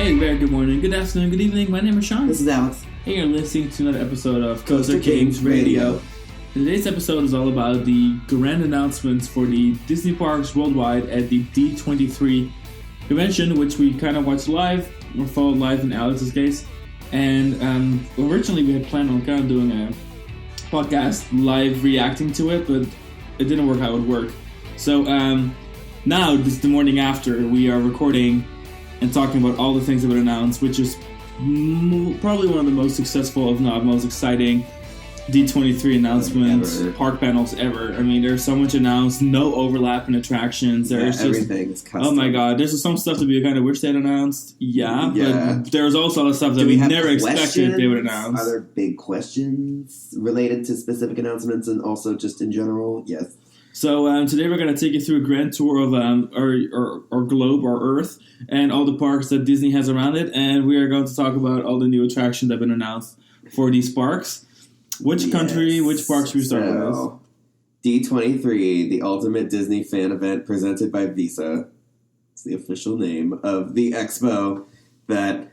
Hey, very good morning, good afternoon, good evening. My name is Sean. This is Alex. Hey, you're listening to another episode of Coaster Kings Radio. Today's episode is all about the grand announcements for the Disney parks worldwide at the D23 convention, which we kind of watched live, or followed live in Alex's case. And originally we had planned on kind of doing a podcast live reacting to it, but it didn't work how it would work. So now, this is the morning after, we are recording and talking about all the things that were announced, which is probably one of the most successful, if not most exciting, D23 announcements, park panels ever. I mean, there's so much announced, no overlap in attractions. There's everything is custom. Oh my god, there's some stuff that we kind of wish they had announced. But there's also other stuff that we never expected they would announce. Are there big questions related to specific announcements and also just in general? Yes. So today we're going to take you through a grand tour of our globe, our Earth, and all the parks that Disney has around it. And we are going to talk about all the new attractions that have been announced for these parks. Which country, which park should we start with? D23, the ultimate Disney fan event presented by Visa. It's the official name of the expo that...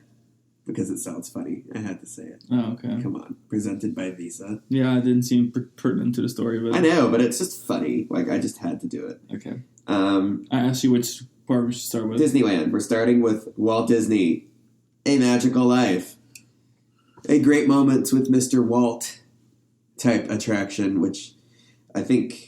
Because it sounds funny. I had to say it. Oh, okay. Come on. Presented by Visa. Yeah, it didn't seem pertinent to the story. But I know, but it's just funny. Like, I just had to do it. Okay. I asked you which part we should start with. Disneyland. We're starting with Walt Disney. A Magical Life. A Great Moments with Mr. Walt type attraction, which I think...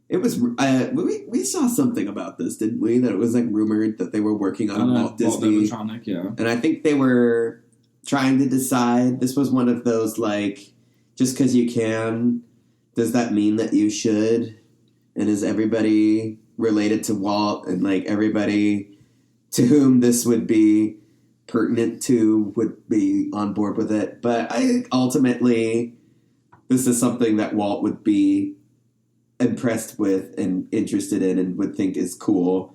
It was, we saw something about this, didn't we? That it was like rumored that they were working on Walt Disney. Yeah. And I think they were trying to decide, this was one of those like, just because you can, does that mean that you should? And is everybody related to Walt? And like everybody to whom this would be pertinent to would be on board with it. But I think ultimately this is something that Walt would be impressed with and interested in and would think is cool.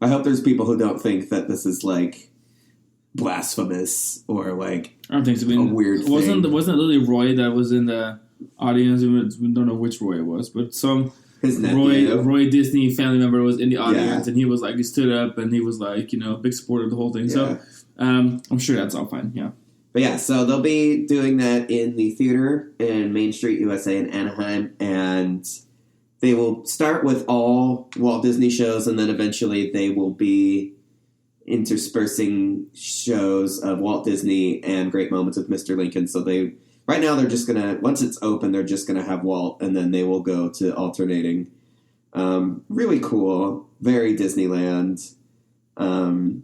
I hope there's people who don't think that this is like blasphemous or like I don't think so. A weird thing. Wasn't it Lily Roy that was in the audience? We don't know which Roy it was, but his nephew. Roy Disney family member was in the audience, and he was like, he stood up and he was like, a big supporter of the whole thing. Yeah. So I'm sure that's all fine. Yeah. But yeah, so they'll be doing that in the theater in Main Street, USA in Anaheim, and they will start with all Walt Disney shows, and then eventually they will be interspersing shows of Walt Disney and Great Moments with Mr. Lincoln. So right now they're just going to, once it's open, they're just going to have Walt, and then they will go to alternating. Really cool. Very Disneyland. On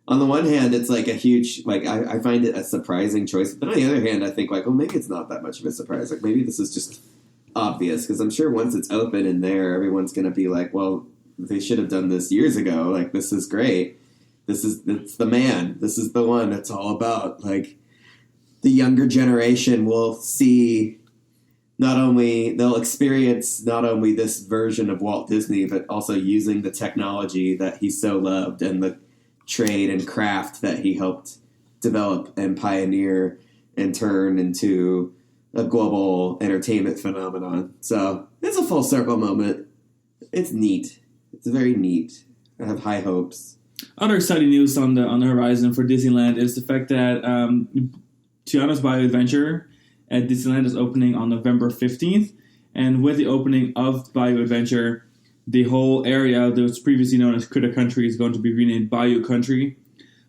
the one hand, it's like a huge, like, I find it a surprising choice. But on the other hand, I think, like, well, maybe it's not that much of a surprise. Like, maybe this is just obvious, because I'm sure once it's open in there, everyone's going to be like, well, they should have done this years ago. Like, this is great. It's the man. This is the one it's all about. Like, the younger generation will see they'll experience not only this version of Walt Disney, but also using the technology that he so loved and the trade and craft that he helped develop and pioneer and turn into a global entertainment phenomenon. So it's a full circle moment. It's neat. It's very neat. I have high hopes. Other exciting news on the horizon for Disneyland is the fact that Tiana's Bayou Adventure at Disneyland is opening on November 15th. And with the opening of Bayou Adventure, the whole area that was previously known as Critter Country is going to be renamed Bayou Country.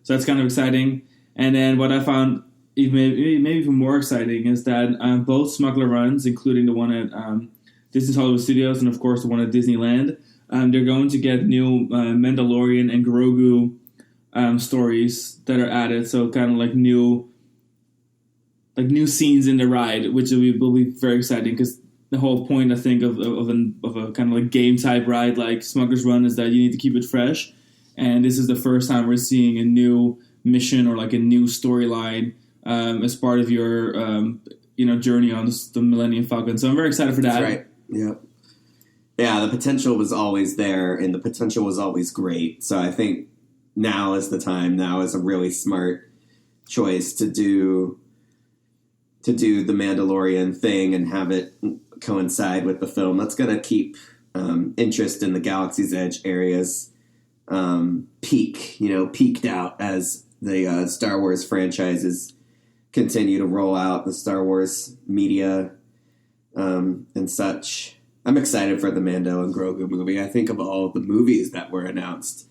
So that's kind of exciting. And then what I found maybe even more exciting is that both smuggler runs, including the one at Disney's Hollywood Studios and, of course, the one at Disneyland, they're going to get new Mandalorian and Grogu stories that are added. So kind of like new scenes in the ride, which will be very exciting, because the whole point, I think, of a kind of like game type ride like Smuggler's Run is that you need to keep it fresh. And this is the first time we're seeing a new mission or like a new storyline as part of your journey on the Millennium Falcon. So I'm very excited for that. That's right. Yeah. Yeah, the potential was always there, and the potential was always great. So I think now is the time. Now is a really smart choice to do the Mandalorian thing and have it coincide with the film. That's going to keep interest in the Galaxy's Edge areas peaked out as the Star Wars franchises continue to roll out the Star Wars media and such. I'm excited for the Mando and Grogu movie. I think of all the movies that were announced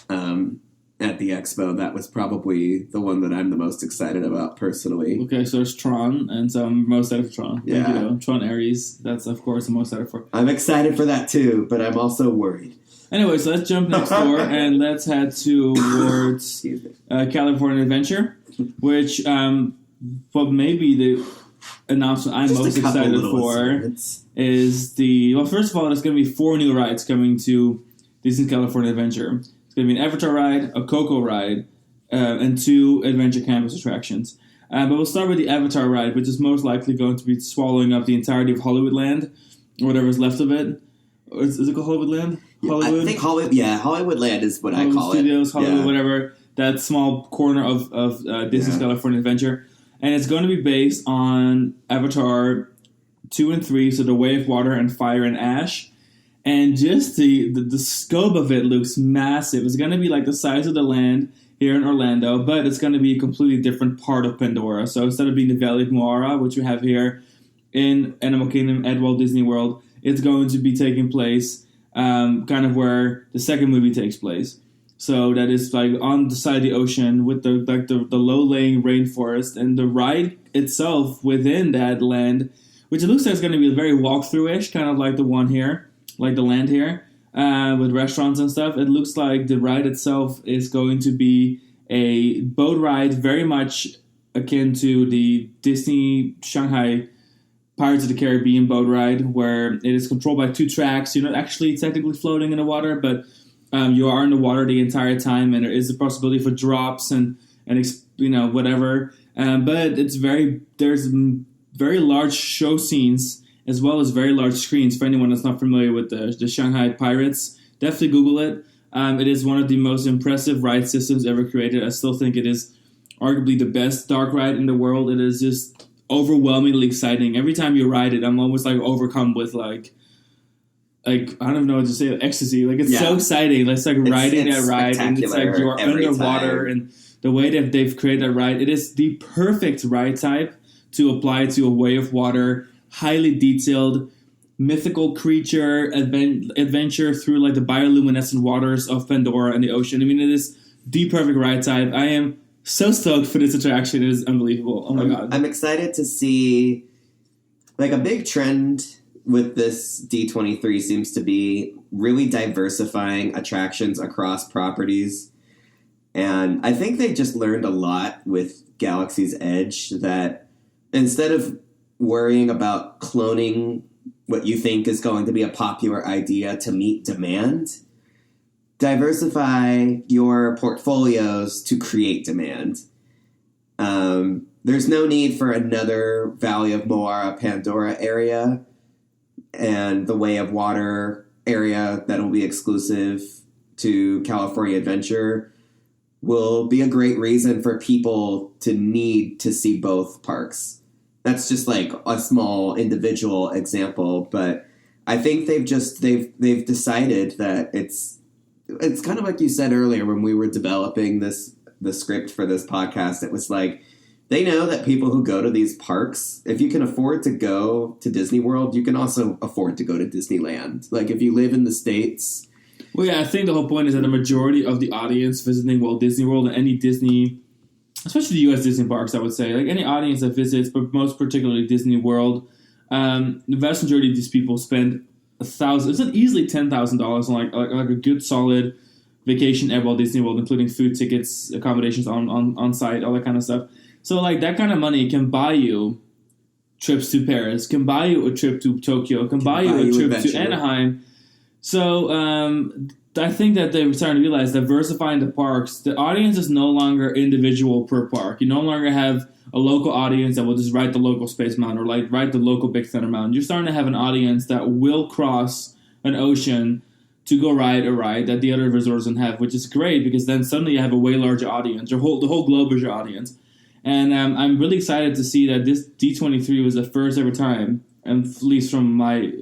at the expo, that was probably the one that I'm the most excited about personally. Okay, so there's Tron, and so I'm most excited for Tron. Yeah. Thank you, Tron Ares. That's, of course, I'm most excited for. I'm excited for that too, but I'm also worried. Anyway, so let's jump next door, and let's head towards California Adventure, which maybe the announcement I'm most excited for is first of all, there's going to be 4 new rides coming to Disney California Adventure. It's going to be an Avatar ride, a Coco ride, and 2 Adventure Campus attractions. But we'll start with the Avatar ride, which is most likely going to be swallowing up the entirety of Hollywoodland, or whatever's left of it. Is it called Hollywoodland? Hollywood? I think Hollywoodland is what I call Studios, it. Hollywood, whatever. That small corner of Disney's California Adventure. And it's going to be based on Avatar 2 and 3, so The Way of Water and Fire and Ash. And just the scope of it looks massive. It's going to be like the size of the land here in Orlando, but it's going to be a completely different part of Pandora. So instead of being the Valley of Moara, which we have here in Animal Kingdom at Walt Disney World, it's going to be taking place kind of where the second movie takes place. So that is like on the side of the ocean with the low-lying rainforest, and the ride itself within that land, which it looks like it's going to be very walkthrough-ish, kind of like the one here, like the land here, with restaurants and stuff. It looks like the ride itself is going to be a boat ride very much akin to the Disney Shanghai Pirates of the Caribbean boat ride, where it is controlled by 2 tracks. You're not actually technically floating in the water, but you are in the water the entire time, and there is a possibility for drops and whatever. But there's very large show scenes as well as very large screens. For anyone that's not familiar with the Shanghai Pirates, definitely Google it. It is one of the most impressive ride systems ever created. I still think it is arguably the best dark ride in the world. It is just overwhelmingly exciting. Every time you ride it, I'm almost like overcome with like I don't know what to say, ecstasy. Like it's so exciting. It's like riding that ride, and it's like you're underwater, and the way that they've created that ride, it is the perfect ride type to apply to a Way of Water, highly detailed, mythical creature adventure through like the bioluminescent waters of Pandora and the ocean. I mean, it is the perfect ride type. I am so stoked for this attraction. It is unbelievable. Oh my god. I'm excited to see like a big trend with this D23 seems to be really diversifying attractions across properties. And I think they just learned a lot with Galaxy's Edge, that instead of worrying about cloning what you think is going to be a popular idea to meet demand, diversify your portfolios to create demand. There's no need for another Valley of Moara Pandora area and the Way of Water area that will be exclusive to California Adventure. Will be a great reason for people to need to see both parks. That's just like a small individual example, but I think they've decided that it's kind of like you said earlier when we were developing the script for this podcast. It was like they know that people who go to these parks, if you can afford to go to Disney World, you can also afford to go to Disneyland. Like if you live in the States. Well, yeah, I think the whole point is that the majority of the audience visiting Walt Disney World and any Disney, especially the U.S. Disney parks, I would say, like any audience that visits, but most particularly Disney World, the vast majority of these people spend $1,000, it's easily $10,000 on like a good solid vacation at Walt Disney World, including food, tickets, accommodations on site, all that kind of stuff. So like that kind of money can buy you trips to Paris, can buy you a trip to Tokyo, can buy you a trip to Anaheim. So I think that they're starting to realize diversifying the parks, the audience is no longer individual per park. You no longer have a local audience that will just ride the local Space Mountain or like ride the local Big Thunder Mountain. You're starting to have an audience that will cross an ocean to go ride a ride that the other resorts don't have, which is great because then suddenly you have a way larger audience. The whole globe is your audience. And I'm really excited to see that this D23 was the first ever time, and at least from my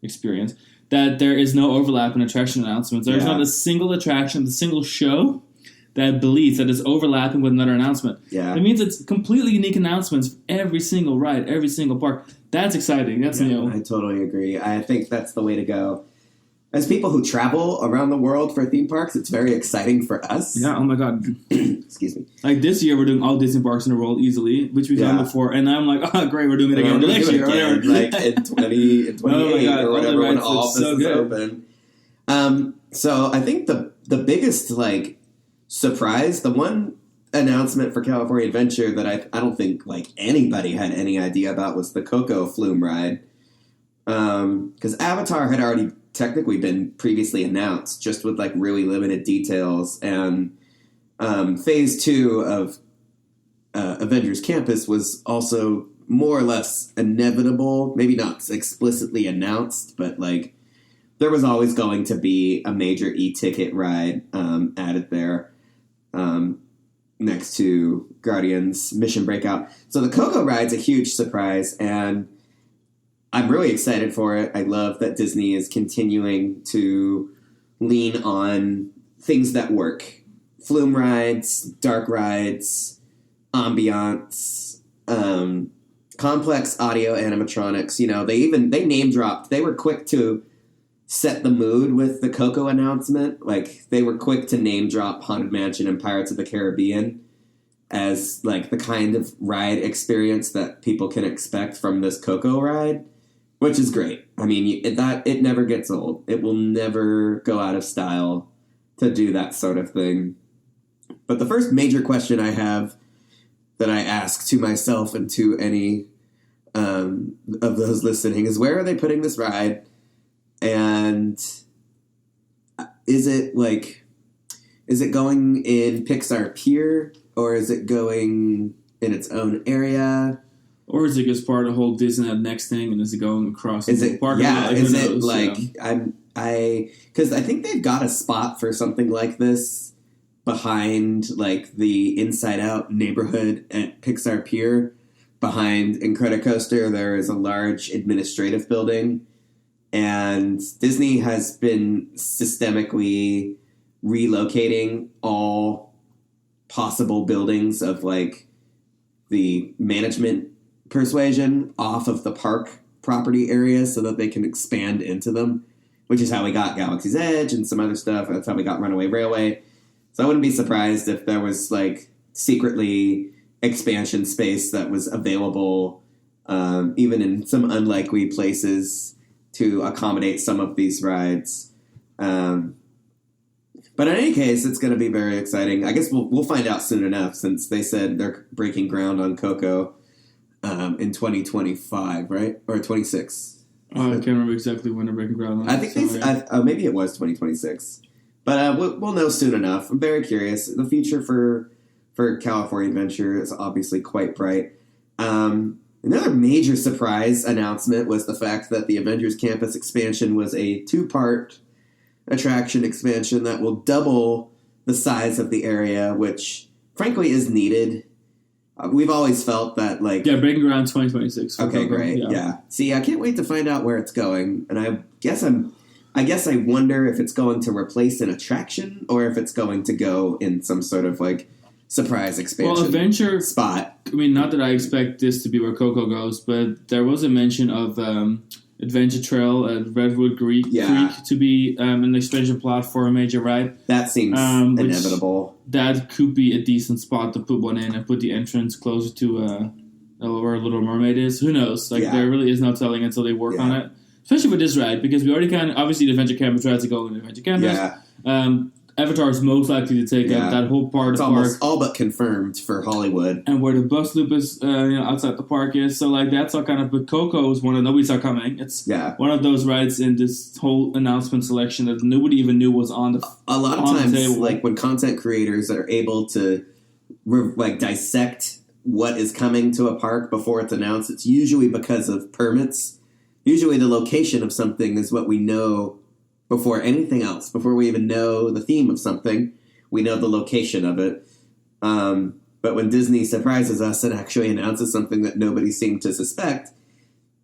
experience, that there is no overlap in attraction announcements. There's not a single attraction, a single show that bleeds, that is overlapping with another announcement. Yeah. It means it's completely unique announcements for every single ride, every single park. That's exciting. That's new. I totally agree. I think that's the way to go. As people who travel around the world for theme parks, it's very exciting for us. Yeah, oh my God. Excuse me. Like this year, we're doing all Disney parks in the world easily, which we've done before. And I'm like, oh, great, we're doing it again next year. Like in 28 or whatever, when all this is open. So I think the biggest, like, surprise, the one announcement for California Adventure that I don't think, like, anybody had any idea about was the Coco Flume ride. Because Avatar had already technically been previously announced, just with like really limited details, and phase 2 of Avengers Campus was also more or less inevitable, maybe not explicitly announced, but like there was always going to be a major e-ticket ride added there next to Guardians Mission Breakout. So the Coco ride's a huge surprise, and I'm really excited for it. I love that Disney is continuing to lean on things that work. Flume rides, dark rides, ambiance, complex audio animatronics. You know, they name dropped. They were quick to set the mood with the Coco announcement. Like, they were quick to name drop Haunted Mansion and Pirates of the Caribbean as like the kind of ride experience that people can expect from this Coco ride. Which is great. I mean, it never gets old. It will never go out of style to do that sort of thing. But the first major question I have that I ask to myself and to any of those listening is, where are they putting this ride? And is it going in Pixar Pier, or is it going in its own area? Or is it just part of the whole Disneyland Next thing, and is it going across the park? Yeah, is it like, because I think they've got a spot for something like this behind like the Inside Out neighborhood at Pixar Pier. Behind Incredicoaster, there is a large administrative building, and Disney has been systemically relocating all possible buildings of like the management persuasion off of the park property areas so that they can expand into them, which is how we got Galaxy's Edge and some other stuff. That's how we got Runaway Railway. So I wouldn't be surprised if there was like secretly expansion space that was available even in some unlikely places to accommodate some of these rides. But in any case, it's going to be very exciting. I guess we'll find out soon enough, since they said they're breaking ground on Coco in 2025, right? Or 26. I can't remember exactly when they're breaking ground on I think maybe it was 2026. But we'll know soon enough. I'm very curious. The future for California Adventure is obviously quite bright. Another major surprise announcement was the fact that the Avengers Campus expansion was a 2-part attraction expansion that will double the size of the area, which frankly is needed. We've always felt that, like... Yeah, breaking ground 2026. Okay, great. Yeah. See, I can't wait to find out where it's going, and I guess I wonder if it's going to replace an attraction, or if it's going to go in some sort of, like, surprise expansion Adventure spot. I mean, not that I expect this to be where Coco goes, but there was a mention of Adventure Trail at Redwood Creek to be an expansion plot for a major ride. That seems inevitable. That could be a decent spot to put one in and put the entrance closer to where Little Mermaid is. Who knows? There really is no telling until they work on it. Especially with this ride, because we already obviously the Adventure Campus rides are going to Adventure Campus. Yeah. Avatar is most likely to take up that whole part of the park. It's almost all but confirmed for Hollywood. And where the bus loop is, outside the park is. So, that's all kind of... But Coco is one of... Nobody saw coming. It's one of those rides in this whole announcement selection that nobody even knew was on the A lot of times, like, when content creators are able to, dissect what is coming to a park before it's announced, it's usually because of permits. Usually the location of something is what we know before anything else. Before we even know the theme of something, we know the location of it. But when Disney surprises us and actually announces something that nobody seemed to suspect,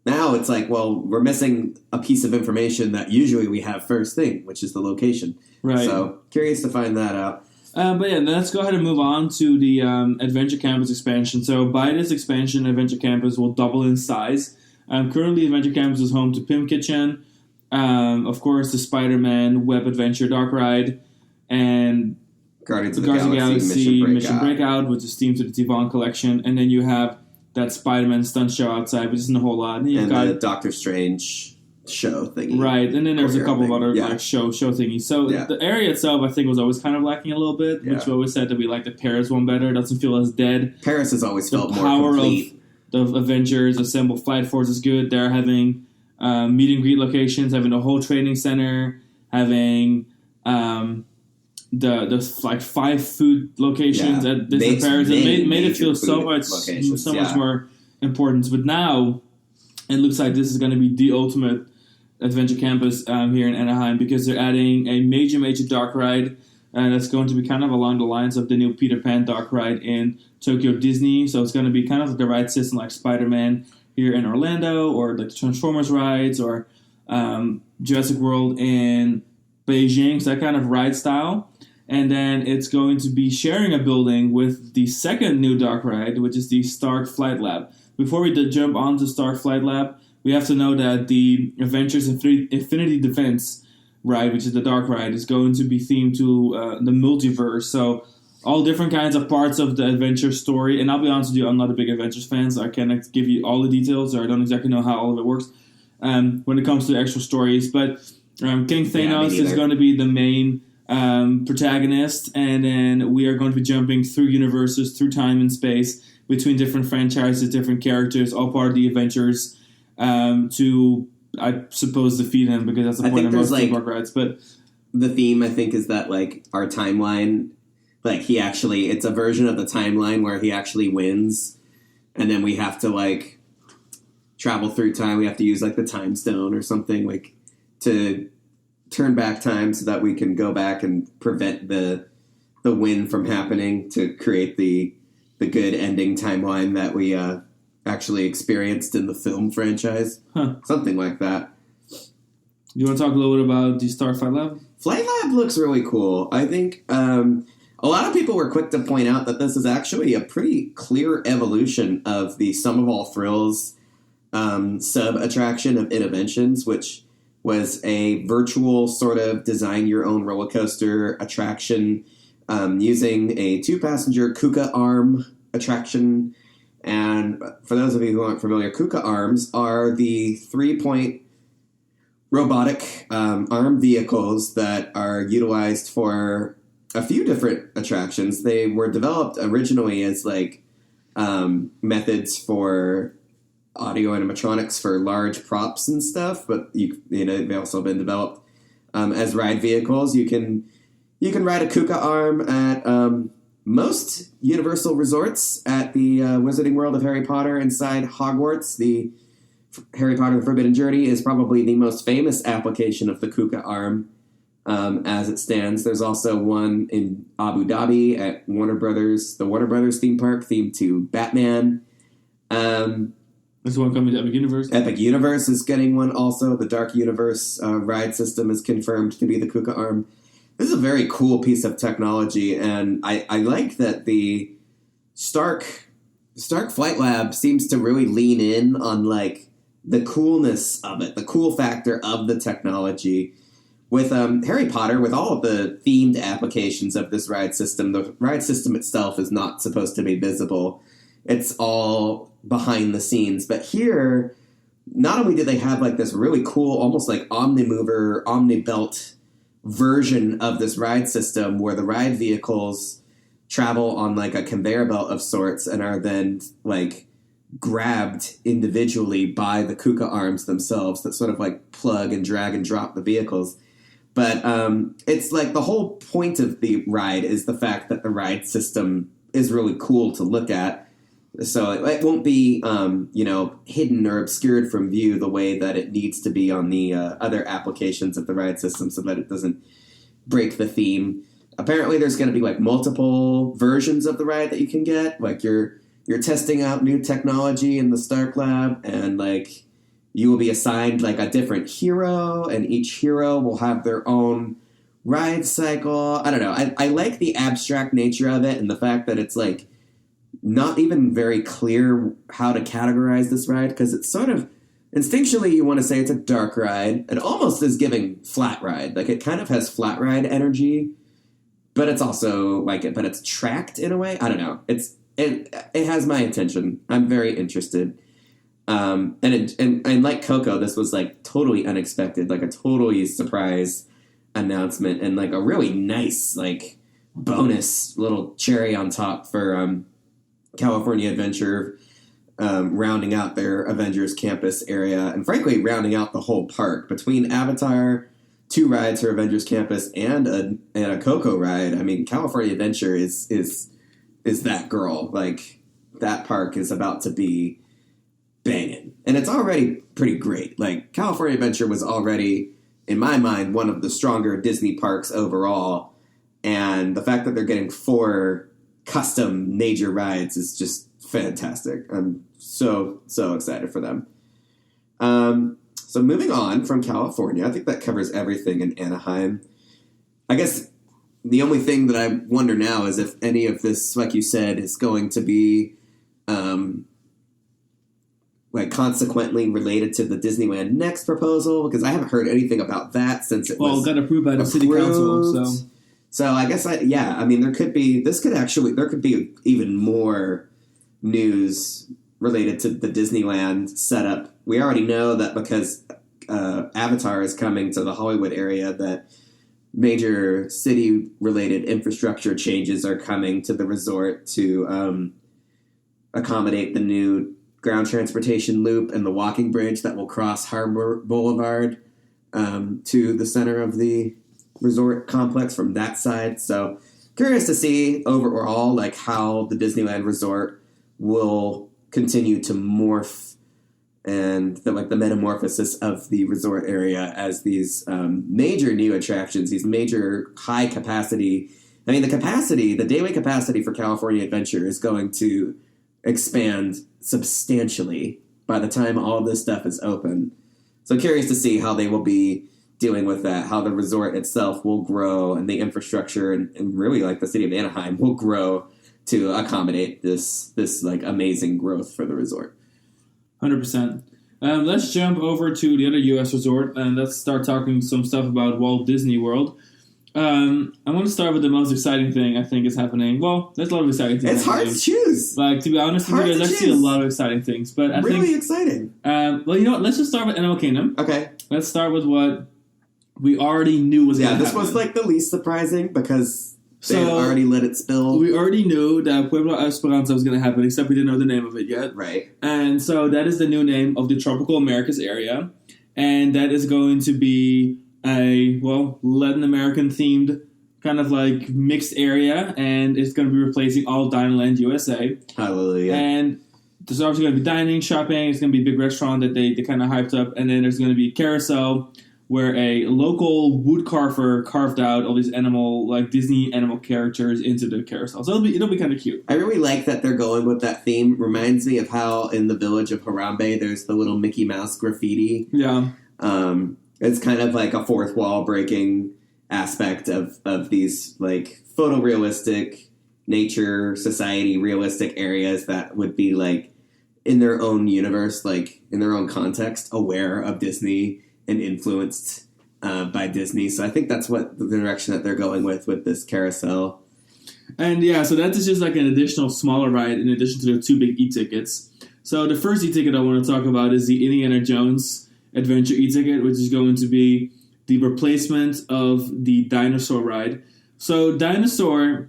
Now it's like, well, we're missing a piece of information that usually we have first thing, which is the location. Right. So curious to find that out. But yeah, let's go ahead and move on to the Adventure Campus expansion. So by this expansion, Adventure Campus will double in size. Currently, Adventure Campus is home to Pim Kitchen, of course, the Spider-Man Web Adventure Dark Ride, and Guardians of the Galaxy Mission Breakout, which is themed to the Tivon collection. And then you have that Spider-Man stunt show outside, which isn't a whole lot. And the Doctor Strange show thingy. Right, and then there's a couple of other show thingies. So Yeah. the area itself, I think, was always kind of lacking a little bit, which we always said that we like the Paris one better. It doesn't feel as dead. Paris has always felt more The complete. power of Avengers Assemble Flight Force is good. They're having meet and greet locations, having a whole training center, having the like 5 food locations at Disney Paris. It made it feel so much more important. But now it looks like this is going to be the ultimate Adventure Campus here in Anaheim, because they're adding a major dark ride that's going to be kind of along the lines of the new Peter Pan dark ride in Tokyo Disney. So it's going to be kind of like the ride system like Spider-Man here in Orlando, or like the Transformers rides, or Jurassic World in Beijing, so that kind of ride style. And then it's going to be sharing a building with the second new dark ride, which is the Stark Flight Lab. Before we jump on to Stark Flight Lab, we have to know that the Avengers Infinity Defense ride, which is the dark ride, is going to be themed to the multiverse. So all different kinds of parts of the adventure story. And I'll be honest with you, I'm not a big Avengers fan, so I cannot give you all the details, or I don't exactly know how all of it works when it comes to the actual stories. But King Thanos is going to be the main protagonist, and then we are going to be jumping through universes, through time and space, between different franchises, different characters, all part of the Avengers, to, I suppose, defeat him, because that's the point of most theme park rides. But the theme, I think, is that like our timeline, like it's a version of the timeline where he actually wins, and then we have to like travel through time. We have to use like the time stone or something, like to turn back time so that we can go back and prevent the win from happening, to create the good ending timeline that we actually experienced in the film franchise. Something like that. You want to talk a little bit about the Star Flight Lab? Flight Lab looks really cool. I think a lot of people were quick to point out that this is actually a pretty clear evolution of the Sum of All Thrills sub-attraction of Interventions, which was a virtual sort of design your own roller coaster attraction using a 2-passenger KUKA arm attraction. And for those of you who aren't familiar, KUKA arms are the 3-point robotic arm vehicles that are utilized for a few different attractions. They were developed originally as like methods for audio animatronics for large props and stuff, but they've also been developed as ride vehicles. You can ride a KUKA arm at most Universal resorts. At the Wizarding World of Harry Potter inside Hogwarts, the Harry Potter the Forbidden Journey is probably the most famous application of the KUKA arm as it stands. There's also one in Abu Dhabi at Warner Brothers, the Warner Brothers theme park, themed to Batman. There's one coming to Epic Universe. Epic Universe is getting one also. The Dark Universe ride system is confirmed to be the KUKA arm. This is a very cool piece of technology, and I like that the Stark Flight Lab seems to really lean in on like the coolness of it, the cool factor of the technology. With Harry Potter, with all of the themed applications of this ride system, the ride system itself is not supposed to be visible. It's all behind the scenes. But here, not only do they have like this really cool, almost like Omnimover, Omnibelt version of this ride system where the ride vehicles travel on like a conveyor belt of sorts and are then like grabbed individually by the KUKA arms themselves that sort of like plug and drag and drop the vehicles. But it's like the whole point of the ride is the fact that the ride system is really cool to look at. So it won't be, hidden or obscured from view the way that it needs to be on the other applications of the ride system, so that it doesn't break the theme. Apparently, there's going to be like multiple versions of the ride that you can get. Like you're testing out new technology in the Stark Lab, and like you will be assigned like a different hero, and each hero will have their own ride cycle. I don't know. I like the abstract nature of it and the fact that it's like not even very clear how to categorize this ride, because it's sort of instinctually you want to say it's a dark ride. It almost is giving flat ride. Like it kind of has flat ride energy, but it's also like but it's tracked in a way. I don't know. It has my attention. I'm very interested. And like Coco, this was like totally unexpected, like a totally surprise announcement, and like a really nice like bonus little cherry on top for California Adventure, rounding out their Avengers Campus area, and frankly rounding out the whole park between Avatar, 2 rides for Avengers Campus, and a Coco ride. I mean, California Adventure is that girl. Like that park is about to be banging, and it's already pretty great. Like California Adventure was already, in my mind, one of the stronger Disney parks overall, and the fact that they're getting 4 custom major rides is just fantastic. I'm so excited for them. So moving on from California, I think that covers everything in Anaheim. I guess the only thing that I wonder now is if any of this, like you said, is going to be like consequently related to the Disneyland Next proposal, because I haven't heard anything about that since it was got approved by the city council. So I guess I mean there could be even more news related to the Disneyland setup. We already know that because Avatar is coming to the Hollywood area, that major city related infrastructure changes are coming to the resort to accommodate the new ground transportation loop and the walking bridge that will cross Harbor Boulevard to the center of the resort complex from that side. So curious to see overall like how the Disneyland resort will continue to morph, and the metamorphosis of the resort area as these major new attractions, these major high capacity. I mean, the daily capacity for California Adventure is going to expand substantially by the time all this stuff is open. So curious to see how they will be dealing with that, how the resort itself will grow, and the infrastructure and really like the city of Anaheim will grow to accommodate this like amazing growth for the resort. 100%. Let's jump over to the other U.S. resort, and let's start talking some stuff about Walt Disney World. I want to start with the most exciting thing I think is happening. Well, there's a lot of exciting things. It's hard to choose. Like, to be honest, there's actually a lot of exciting things. But I think exciting. Well, you know what? Let's just start with Animal Kingdom. Okay. Let's start with what we already knew was going to happen. Yeah, this was like the least surprising because they had already let it spill. We already knew that Pueblo Esperanza was going to happen, except we didn't know the name of it yet. Right. And so that is the new name of the Tropical Americas area. And that is going to be a, Latin American themed kind of like mixed area. And it's going to be replacing all Dinoland USA. Hallelujah. And there's obviously going to be dining, shopping. It's going to be a big restaurant that they kind of hyped up. And then there's going to be carousel, where a local wood carver carved out all these Disney animal characters into the carousel. So it'll be kind of cute. I really like that they're going with that theme. Reminds me of how in the village of Harambe, there's the little Mickey Mouse graffiti. Yeah. It's kind of like a fourth wall breaking aspect of these like photorealistic nature, society, realistic areas that would be like in their own universe, like in their own context, aware of Disney and influenced by Disney. So I think that's what the direction that they're going with this carousel. And yeah, so that is just like an additional smaller ride in addition to the 2 big e-tickets. So the first e-ticket I want to talk about is the Indiana Jones Adventure e-ticket, which is going to be the replacement of the Dinosaur ride. So Dinosaur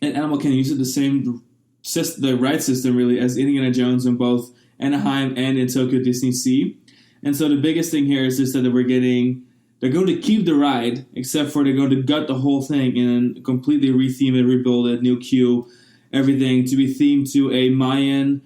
and Animal Kingdom use the ride system really as Indiana Jones in both Anaheim and in Tokyo Disney Sea. And so the biggest thing here is just that they're going to keep the ride, except for they're going to gut the whole thing and completely retheme it, rebuild it, new queue, everything to be themed to a Mayan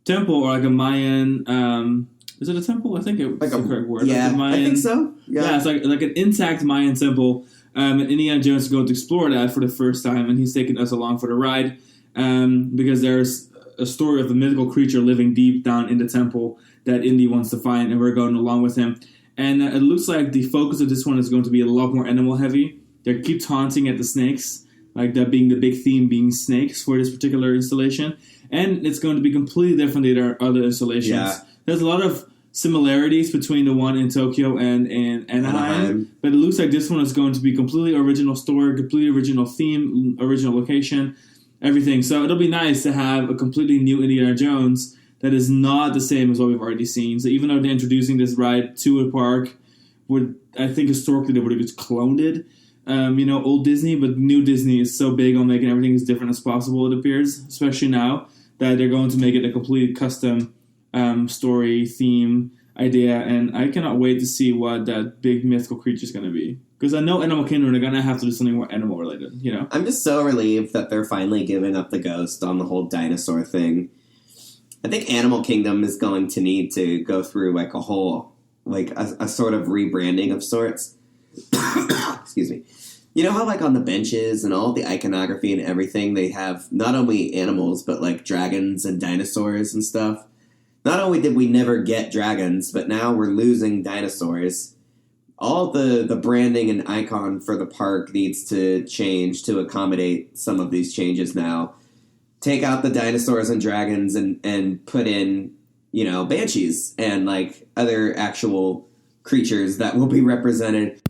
temple or like a Mayan, is it a temple? I think it's the correct word. Yeah, like Mayan, I think so. Yeah, it's like an intact Mayan temple. And Indiana Jones is going to explore that for the first time, and he's taking us along for the ride because there's a story of a mythical creature living deep down in the temple that Indy wants to find, and we're going along with him. And it looks like the focus of this one is going to be a lot more animal heavy. They keep taunting at the snakes, like that being the big theme, being snakes for this particular installation. And it's going to be completely different than their other installations. Yeah. There's a lot of similarities between the one in Tokyo and in Anaheim, but it looks like this one is going to be completely original story, completely original theme, original location, everything. So it'll be nice to have a completely new Indiana Jones that is not the same as what we've already seen. So even though they're introducing this ride to a park, I think historically they would have just cloned it. Old Disney, but new Disney is so big on making everything as different as possible, it appears, especially now that they're going to make it a complete custom story, theme, idea, and I cannot wait to see what that big mythical creature is going to be. Because I know Animal Kingdom, they're going to have to do something more animal related, I'm just so relieved that they're finally giving up the ghost on the whole dinosaur thing. I think Animal Kingdom is going to need to go through like a whole, like a sort of rebranding of sorts. Excuse me. You know how like on the benches and all the iconography and everything, they have not only animals, but like dragons and dinosaurs and stuff. Not only did we never get dragons, but now we're losing dinosaurs. All the branding and icon for the park needs to change to accommodate some of these changes now. Take out the dinosaurs and dragons and put in, banshees and like other actual creatures that will be represented.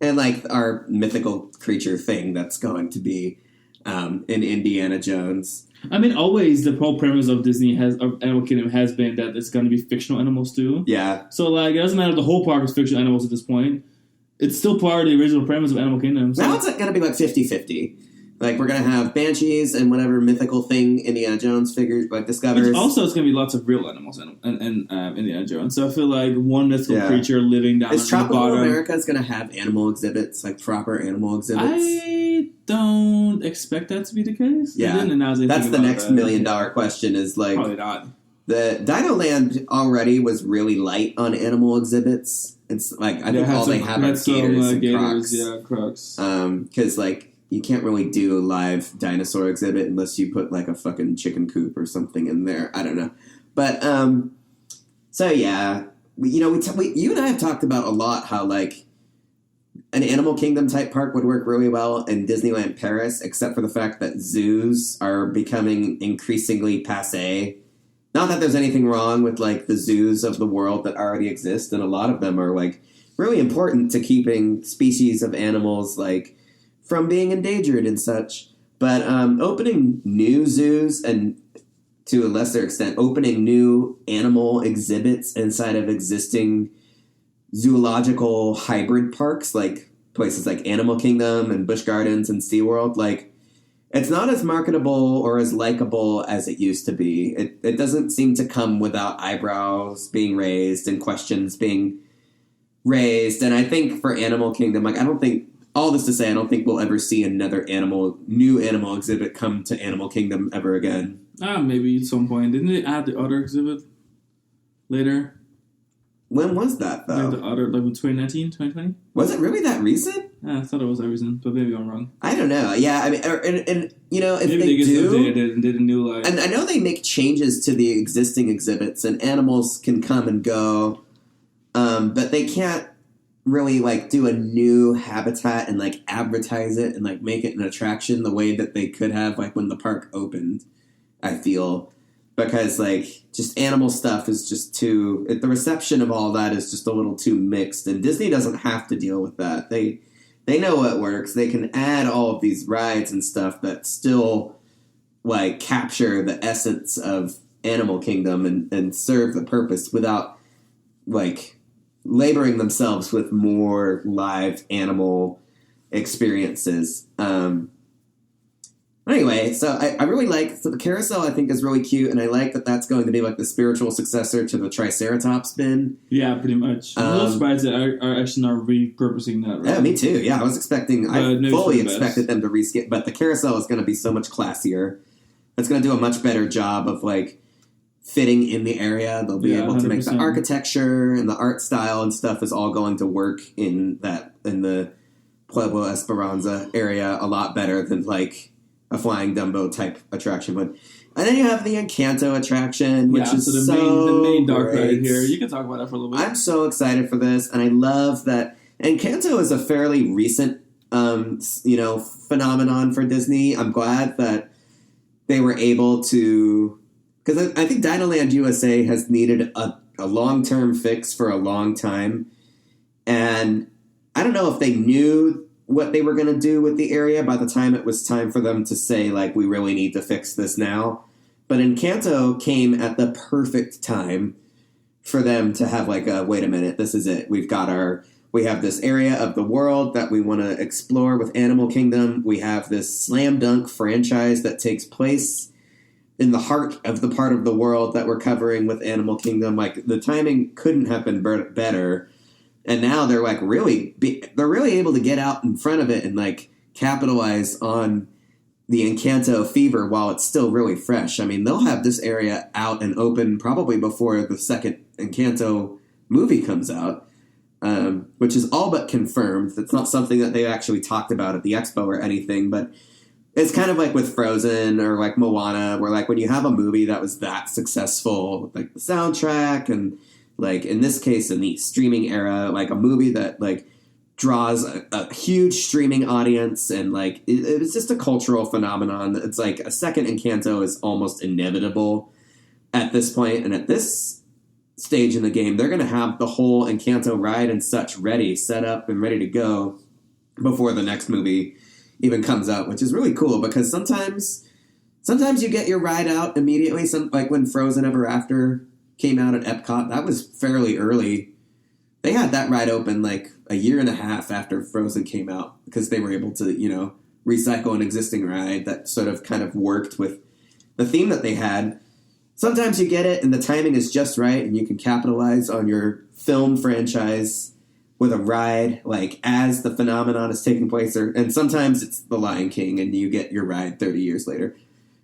And like our mythical creature thing that's going to be in Indiana Jones. I mean, always the whole premise of Animal Kingdom has been that it's going to be fictional animals too. Yeah. So like, it doesn't matter if the whole park is fictional animals at this point. It's still part of the original premise of Animal Kingdom. So. Now it's going to be like 50-50. Like, we're going to have banshees and whatever mythical thing Indiana Jones figures, like, discovers. But also, it's going to be lots of real animals in Indiana Jones. So I feel like one mythical creature living down at the bottom. Is Tropical America going to have animal exhibits, like proper animal exhibits? I don't expect that to be the case. Yeah. That's the next $1 million question is, like... Probably not. The Dino Land already was really light on animal exhibits. It's, like, I think all they have are gators and crocs. Yeah, crocs. Because, like... You can't really do a live dinosaur exhibit unless you put, like, a fucking chicken coop or something in there. I don't know. But, so, yeah. You and I have talked about a lot how, like, an Animal Kingdom type park would work really well in Disneyland Paris, except for the fact that zoos are becoming increasingly passé. Not that there's anything wrong with, like, the zoos of the world that already exist, and a lot of them are, like, really important to keeping species of animals, like... from being endangered and such. But opening new zoos and, to a lesser extent, opening new animal exhibits inside of existing zoological hybrid parks, like places like Animal Kingdom and Busch Gardens and SeaWorld, like, it's not as marketable or as likable as it used to be. It doesn't seem to come without eyebrows being raised and questions being raised. And I think for Animal Kingdom, like, all this to say, I don't think we'll ever see another new animal exhibit come to Animal Kingdom ever again. Maybe at some point. Didn't they add the other exhibit later? When was that, though? Like the other, like in 2019, 2020? Was it really that recent? Yeah, I thought it was that recent, but maybe I'm wrong. I don't know. Yeah, I mean, and if maybe they do... and did a new, like... And I know they make changes to the existing exhibits, and animals can come and go, but they can't really, like, do a new habitat and, like, advertise it and, like, make it an attraction the way that they could have, like, when the park opened, I feel. Because, like, just animal stuff is just too... The reception of all that is just a little too mixed, and Disney doesn't have to deal with that. They know what works. They can add all of these rides and stuff that still, like, capture the essence of Animal Kingdom and serve the purpose without, like... laboring themselves with more live animal experiences. Anyway, so I really like... So the carousel, I think, is really cute, and I like that that's going to be, like, the spiritual successor to the Triceratops bin. Yeah, pretty much. I'm a little surprised that are actually not repurposing that, right? Yeah, me too. Yeah, I was expecting... I fully expected them to reskin... But the carousel is going to be so much classier. It's going to do a much better job of, like, fitting in the area. They'll be able to make the architecture and the art style and stuff is all going to work in the Pueblo Esperanza area a lot better than, like, a flying Dumbo type attraction. But and then you have the Encanto attraction, which is the main dark great. ride here. You can talk about that for a little bit. I'm so excited for this, and I love that Encanto is a fairly recent, phenomenon for Disney. I'm glad that they were able to, because I think Dinoland USA has needed a long-term fix for a long time, and I don't know if they knew what they were going to do with the area by the time it was time for them to say, like, we really need to fix this now. But Encanto came at the perfect time for them to have, like, wait a minute, this is it. We have this area of the world that we want to explore with Animal Kingdom. We have this slam dunk franchise that takes place in the heart of the part of the world that we're covering with Animal Kingdom. Like, the timing couldn't have been better. And now they're like they're really able to get out in front of it and like capitalize on the Encanto fever while it's still really fresh. I mean, they'll have this area out and open probably before the second Encanto movie comes out, which is all but confirmed. It's not something that they actually talked about at the expo or anything, but it's kind of like with Frozen or like Moana, where like when you have a movie that was that successful, like the soundtrack and like in this case, in the streaming era, like a movie that like draws a huge streaming audience and like it was just a cultural phenomenon. It's like a second Encanto is almost inevitable at this point. And at this stage in the game, they're going to have the whole Encanto ride and such set up and ready to go before the next movie even comes out, which is really cool because sometimes you get your ride out immediately. Like when Frozen Ever After came out at Epcot, that was fairly early. They had that ride open like a year and a half after Frozen came out because they were able to, recycle an existing ride that sort of kind of worked with the theme that they had. Sometimes you get it and the timing is just right and you can capitalize on your film franchise with a ride like as the phenomenon is taking place. And sometimes it's The Lion King and you get your ride 30 years later.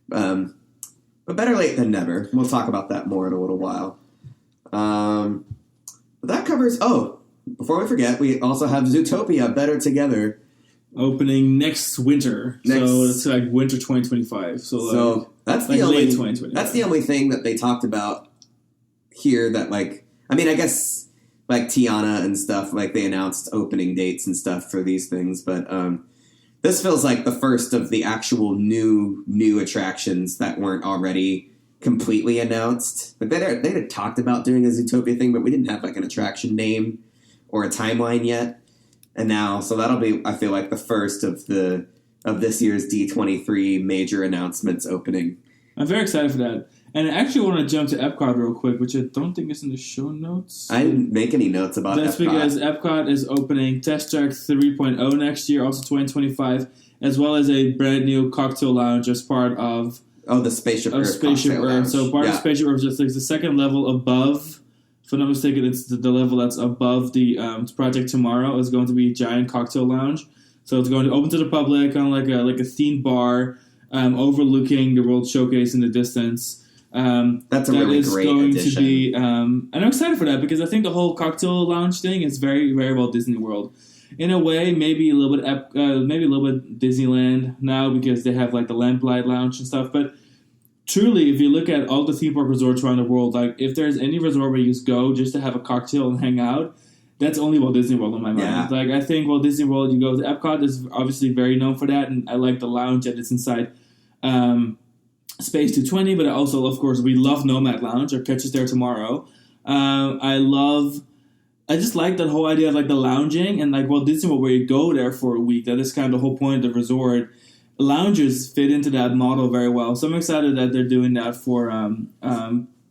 But better late than never. We'll talk about that more in a little while. But that covers... Oh, before we forget, we also have Zootopia Better Together. Opening next winter. So it's like winter 2025. So that's like the only... late 2025. That's the only thing that they talked about here that like... I mean, I guess like Tiana and stuff, like they announced opening dates and stuff for these things, but... This feels like the first of the actual new attractions that weren't already completely announced. Like they had talked about doing a Zootopia thing, but we didn't have like an attraction name or a timeline yet. And now, so that'll be, I feel like, the first of this year's D23 major announcements opening. I'm very excited for that. And I actually want to jump to Epcot real quick, which I don't think is in the show notes. I didn't make any notes about That's Epcot. because Epcot is opening Test Track 3.0 next year, also 2025, as well as a brand new cocktail lounge as part of... Oh, the Spaceship Earth. Spaceship Earth. So part of Spaceship Earth is like the second level above. If I'm not mistaken, it's the level that's above the Project Tomorrow is going to be a giant cocktail lounge. So it's going to open to the public, kind of like a themed bar overlooking the World Showcase in the distance. That's a really great addition. To be, and I'm excited for that because I think the whole cocktail lounge thing is very, very Walt Disney World. In a way, maybe a little bit Disneyland now because they have like the Lamplight Lounge and stuff. But truly, if you look at all the theme park resorts around the world, like if there's any resort where you just go just to have a cocktail and hang out, that's only Walt Disney World in my mind. Yeah. Like I think Walt Disney World, you go to Epcot is obviously very known for that, and I like the lounge that is inside. Space 220, but also, of course, we love Nomad Lounge or Catch Us There Tomorrow. I just like that whole idea of like the lounging and like Walt Disney World where you go there for a week. That is kind of the whole point of the resort. Lounges fit into that model very well. So I'm excited that they're doing that for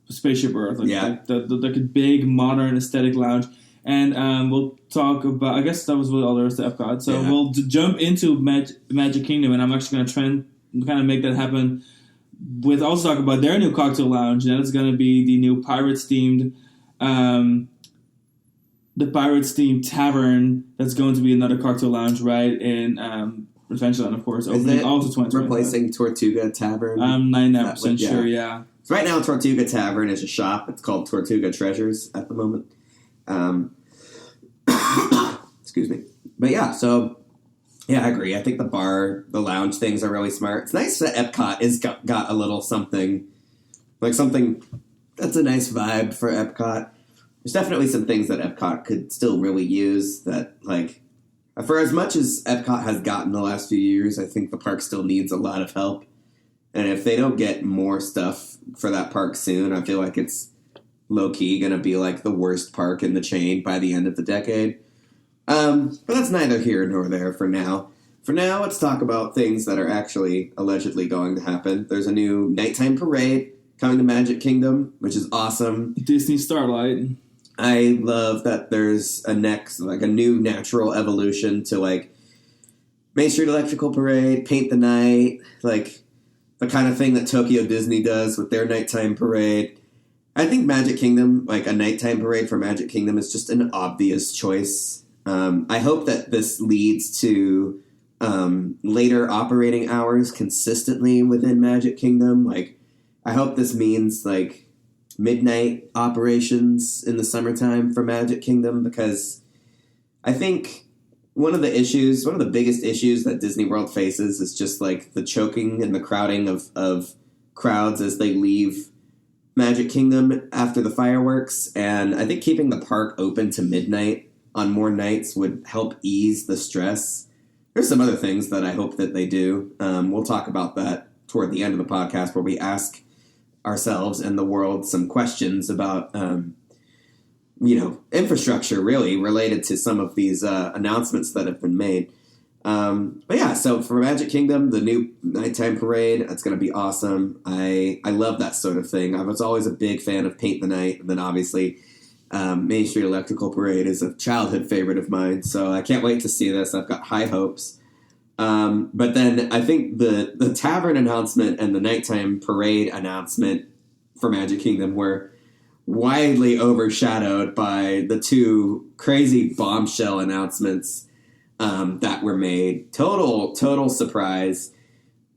Spaceship Earth. Like a big modern aesthetic lounge. And we'll talk about, I guess that was what all there is to Epcot. So we'll jump into Magic Kingdom, and I'm actually going to try and kind of make that happen with also talk about their new cocktail lounge. And it's going to be the new Pirates-themed tavern that's going to be another cocktail lounge right in Adventureland, of course. Opening also 2025. Replacing Tortuga Tavern? I'm 99% sure, yeah. So right now, Tortuga Tavern is a shop. It's called Tortuga Treasures at the moment. Excuse me. But yeah, so Yeah, I agree. I think the lounge things are really smart. It's nice that Epcot has got a little something, like something that's a nice vibe for Epcot. There's definitely some things that Epcot could still really use that, like, for as much as Epcot has gotten the last few years, I think the park still needs a lot of help. And if they don't get more stuff for that park soon, I feel like it's low-key going to be like the worst park in the chain by the end of the decade. But that's neither here nor there for now. For now, let's talk about things that are actually allegedly going to happen. There's a new nighttime parade coming to Magic Kingdom, which is awesome. Disney Starlight. I love that there's a new natural evolution to, like, Main Street Electrical Parade, Paint the Night, like, the kind of thing that Tokyo Disney does with their nighttime parade. I think Magic Kingdom, like, a nighttime parade for Magic Kingdom is just an obvious choice. I hope that this leads to later operating hours consistently within Magic Kingdom. Like, I hope this means, like, midnight operations in the summertime for Magic Kingdom, because I think one of the biggest issues that Disney World faces is just, like, the choking and the crowding of crowds as they leave Magic Kingdom after the fireworks. And I think keeping the park open to midnight on more nights would help ease the stress. There's some other things that I hope that they do. We'll talk about that toward the end of the podcast, where we ask ourselves and the world some questions about, infrastructure really related to some of these announcements that have been made. But yeah, so for Magic Kingdom, the new nighttime parade, that's going to be awesome. I love that sort of thing. I was always a big fan of Paint the Night, and then obviously Main Street Electrical Parade is a childhood favorite of mine, so I can't wait to see this. I've got high hopes. But then I think the tavern announcement and the nighttime parade announcement for Magic Kingdom were widely overshadowed by the two crazy bombshell announcements that were made. Total surprise.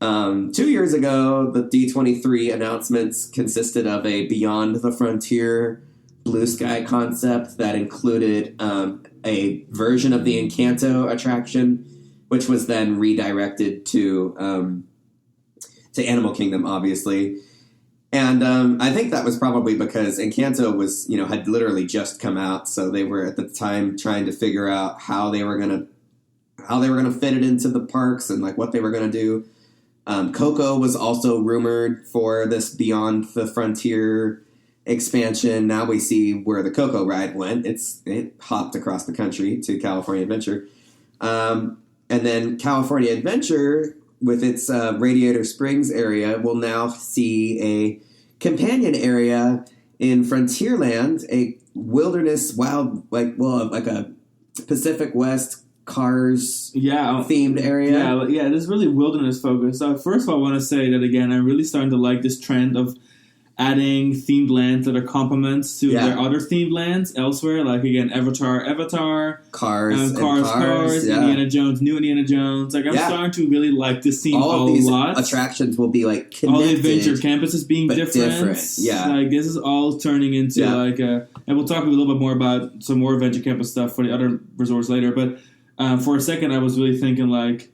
2 years ago, the D23 announcements consisted of a Beyond the Frontier Blue Sky concept that included a version of the Encanto attraction, which was then redirected to Animal Kingdom, obviously. And I think that was probably because Encanto had literally just come out, so they were at the time trying to figure out how they were gonna fit it into the parks and, like, what they were gonna do. Coco was also rumored for this Beyond the Frontier expansion. Now we see where the Coco ride went. It hopped across the country to California Adventure. And then California Adventure, with its Radiator Springs area, will now see a companion area in Frontierland, a wilderness wild, like a Pacific West Cars themed area. Yeah, it is really wilderness focused. First of all, I want to say that, again, I'm really starting to like this trend of adding themed lands that are complements to their other themed lands elsewhere. Like, again, Avatar, Cars, Indiana Jones, new Indiana Jones. Like, I'm starting to really like this theme all a of these lot. Attractions will be, like, connected. All the adventure campuses being different. Yeah. Like, this is all turning into, like, and we'll talk a little bit more about some more adventure campus stuff for the other resorts later. But for a second, I was really thinking, like,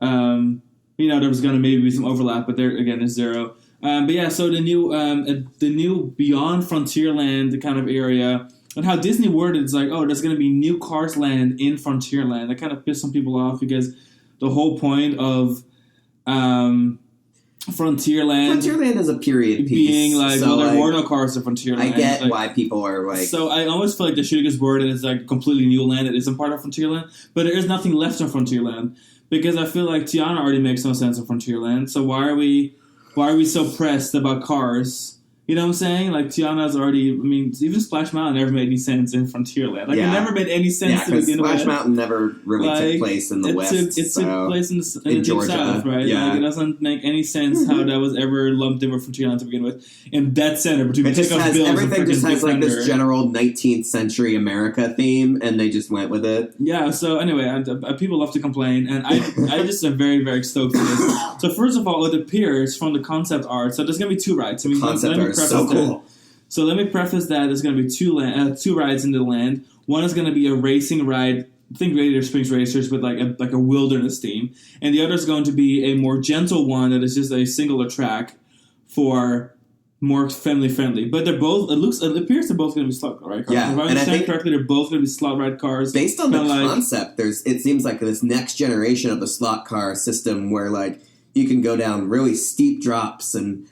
there was going to maybe be some overlap, but there, again, is zero. But yeah, so the new Beyond Frontierland, the kind of area, and how Disney worded it's like, oh, there's going to be new Cars Land in Frontierland. That kind of pissed some people off, because the whole point of Frontierland is a period piece. Being like, so, there were no cars in Frontierland. I get why people are like... So I almost feel like they should have just worded it as like completely new land that isn't part of Frontierland, but there is nothing left in Frontierland, because I feel like Tiana already makes no sense in Frontierland, so why are we so pressed about cars? You know what I'm saying? Like, Tiana's already... even Splash Mountain never made any sense in Frontierland. Like, it never made any sense to begin with. Splash Mountain never really took place in the West. It took place in the Georgia, South, right? Yeah. Like, it doesn't make any sense how that was ever lumped in with Frontierland to begin with. In that center, between everything just has, like, this general 19th century America theme, and they just went with it. Yeah, so anyway, people love to complain, and I just am very, very stoked for this. So first of all, it appears from the concept art, so there's going to be two rides. Concept art. So cool. So let me preface that there's going to be two rides in the land. One is going to be a racing ride think Radiator Springs Racers with like a wilderness theme, and the other is going to be a more gentle one that is just a singular track for more family friendly. But they're both. It appears they're both going to be slot ride cars. Yeah, if I understand correctly, they're both going to be slot ride cars. Based on the concept, it seems like this next generation of the slot car system where like you can go down really steep drops and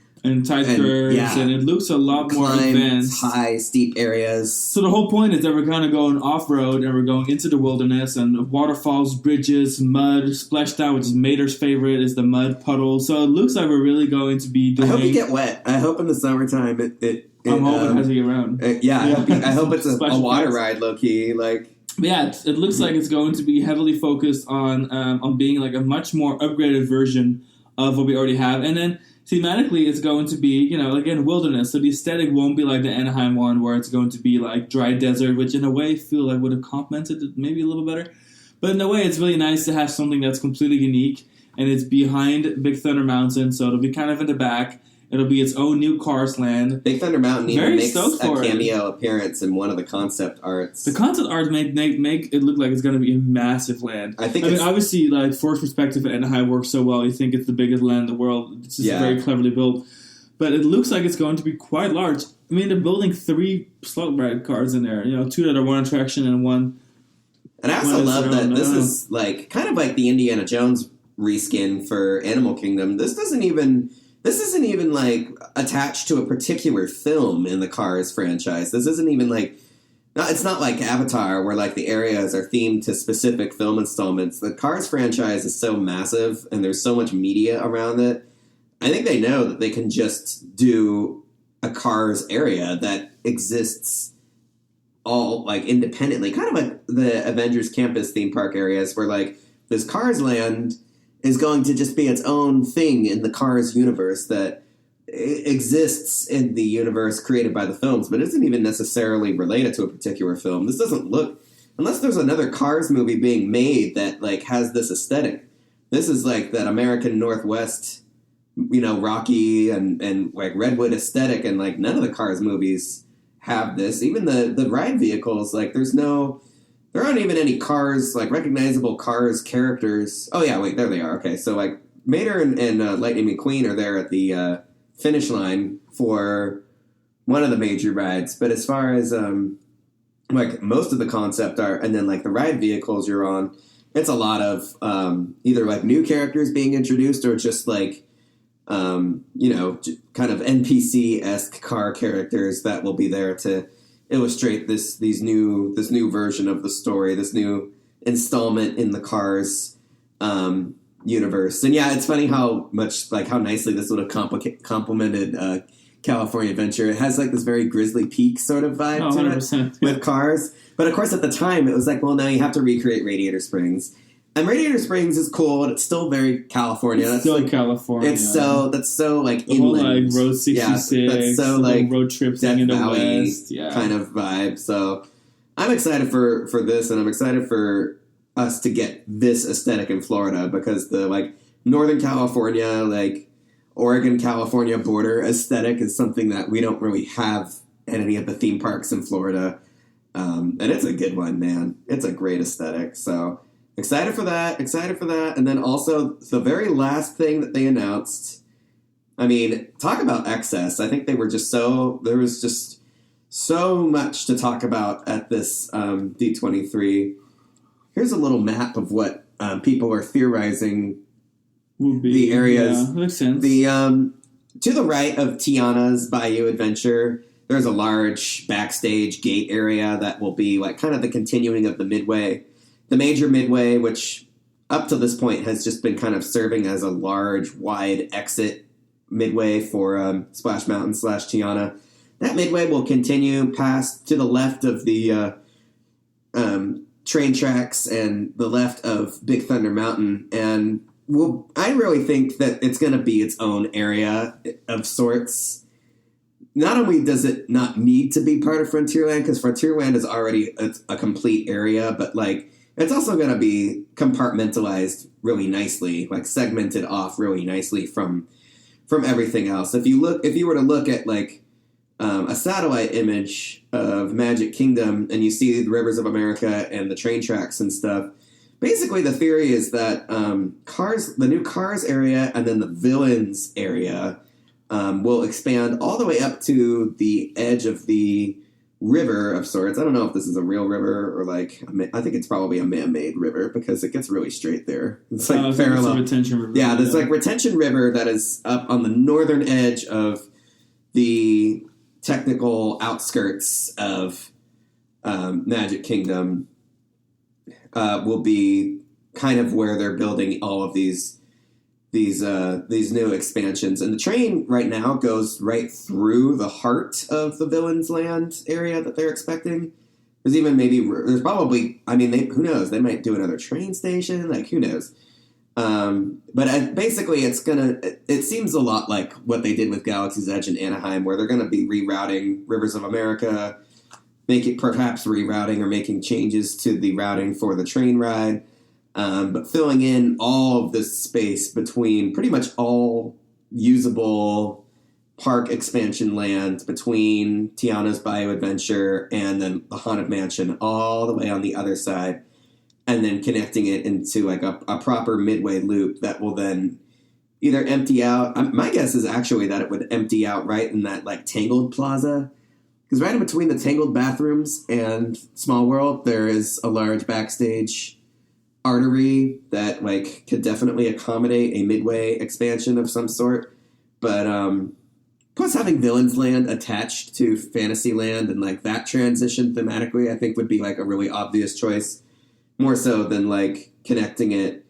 tight curves, and it looks a lot more advanced. High, steep areas. So the whole point is that we're kind of going off-road, and we're going into the wilderness, and waterfalls, sbridges, mud, splashdown, which is Mater's favorite, is the mud puddle. So it looks like we're really going to be doing... I hope you get wet. I hope in the summertime I'm hoping as we get around. I hope it's a water ride, low-key. Like... Yeah, it looks like it's going to be heavily focused on being like a much more upgraded version of what we already have. And then thematically, it's going to be, again, wilderness. So the aesthetic won't be like the Anaheim one where it's going to be like dry desert, which in a way I feel like would have complemented it maybe a little better. But in a way, it's really nice to have something that's completely unique, and it's behind Big Thunder Mountain, so it'll be kind of in the back. It'll be its own new Cars land. Big Thunder Mountain even makes a cameo appearance in one of the concept arts. The concept art make it look like it's going to be a massive land. I mean, obviously, like, Force Perspective at Anaheim works so well. You think it's the biggest land in the world. It's just very cleverly built. But it looks like it's going to be quite large. I mean, they're building 3 slot ride cars in there. 2 that are one attraction and one... And I also love that this is like kind of like the Indiana Jones reskin for Animal Kingdom. This isn't even like attached to a particular film in the Cars franchise. This isn't even like, it's not like Avatar where like the areas are themed to specific film installments. The Cars franchise is so massive and there's so much media around it. I think they know that they can just do a Cars area that exists all like independently, kind of like the Avengers Campus theme park areas where like this Cars land is going to just be its own thing in the Cars universe that exists in the universe created by the films, but isn't even necessarily related to a particular film. This doesn't look, unless there's another Cars movie being made that like has this aesthetic. This is like that American Northwest, Rocky and like Redwood aesthetic, and like none of the Cars movies have this. Even the ride vehicles, like there aren't even any Cars, like recognizable Cars characters. Oh yeah, wait, there they are. Okay, so like Mater and Lightning McQueen are there at the finish line for one of the major rides. But as far as like most of the concept art and then like the ride vehicles you're on, it's a lot of either like new characters being introduced or just like kind of NPC-esque car characters that will be there to illustrate this new version of the story, this new installment in the Cars universe. And yeah, it's funny how nicely this would have complemented California Adventure. It has like this very Grizzly Peak sort of vibe to it with Cars. But of course at the time it was like, well, now you have to recreate Radiator Springs. And Radiator Springs is cool, and it's still very California. It's still like, California. That's so like the inland. Whole, like Road 66. Yeah, that's so like road trips in the Valley West. Yeah. kind of vibe. So I'm excited for this, and I'm excited for us to get this aesthetic in Florida because the like Northern California, like Oregon California border aesthetic is something that we don't really have at any of the theme parks in Florida, and it's a good one, man. It's a great aesthetic. So. Excited for that. And then also the very last thing that they announced, I mean, talk about excess. I think there was just so much to talk about at this D23. Here's a little map of what people are theorizing would be the areas. Yeah, makes sense. To the right of Tiana's Bayou Adventure, there's a large backstage gate area that will be like kind of the continuing of the Midway. The major Midway, which up to this point has just been kind of serving as a large, wide exit Midway for Splash Mountain / Tiana. That Midway will continue past to the left of the train tracks and the left of Big Thunder Mountain. And I really think that it's going to be its own area of sorts. Not only does it not need to be part of Frontierland, because Frontierland is already a complete area, but like it's also going to be compartmentalized really nicely, like segmented off really nicely from everything else. If you were to look at like a satellite image of Magic Kingdom, and you see the rivers of America and the train tracks and stuff. Basically, the theory is that the new Cars area and then the Villains area will expand all the way up to the edge of the river of sorts. I don't know if this is a real river or I think it's probably a man-made river because it gets really straight there. It's like parallel. It's a retention river. Yeah, there's like retention river that is up on the northern edge of the technical outskirts of Magic Kingdom. Will be kind of where they're building all of these new expansions, and the train right now goes right through the heart of the Villains Land area that they're expecting. There's probably, who knows? They might do another train station, like who knows? But basically, it seems a lot like what they did with Galaxy's Edge in Anaheim, where they're going to be rerouting Rivers of America, perhaps rerouting or making changes to the routing for the train ride. But filling in all of this space between pretty much all usable park expansion land between Tiana's Bayou Adventure and then the Haunted Mansion all the way on the other side, and then connecting it into like a proper midway loop that will then either empty out. My guess is actually that it would empty out right in that like Tangled Plaza, because right in between the Tangled bathrooms and Small World, there is a large backstage artery that like could definitely accommodate a midway expansion of some sort. But plus having Villains Land attached to Fantasyland and like that transition thematically, I think would be like a really obvious choice, more so than like connecting it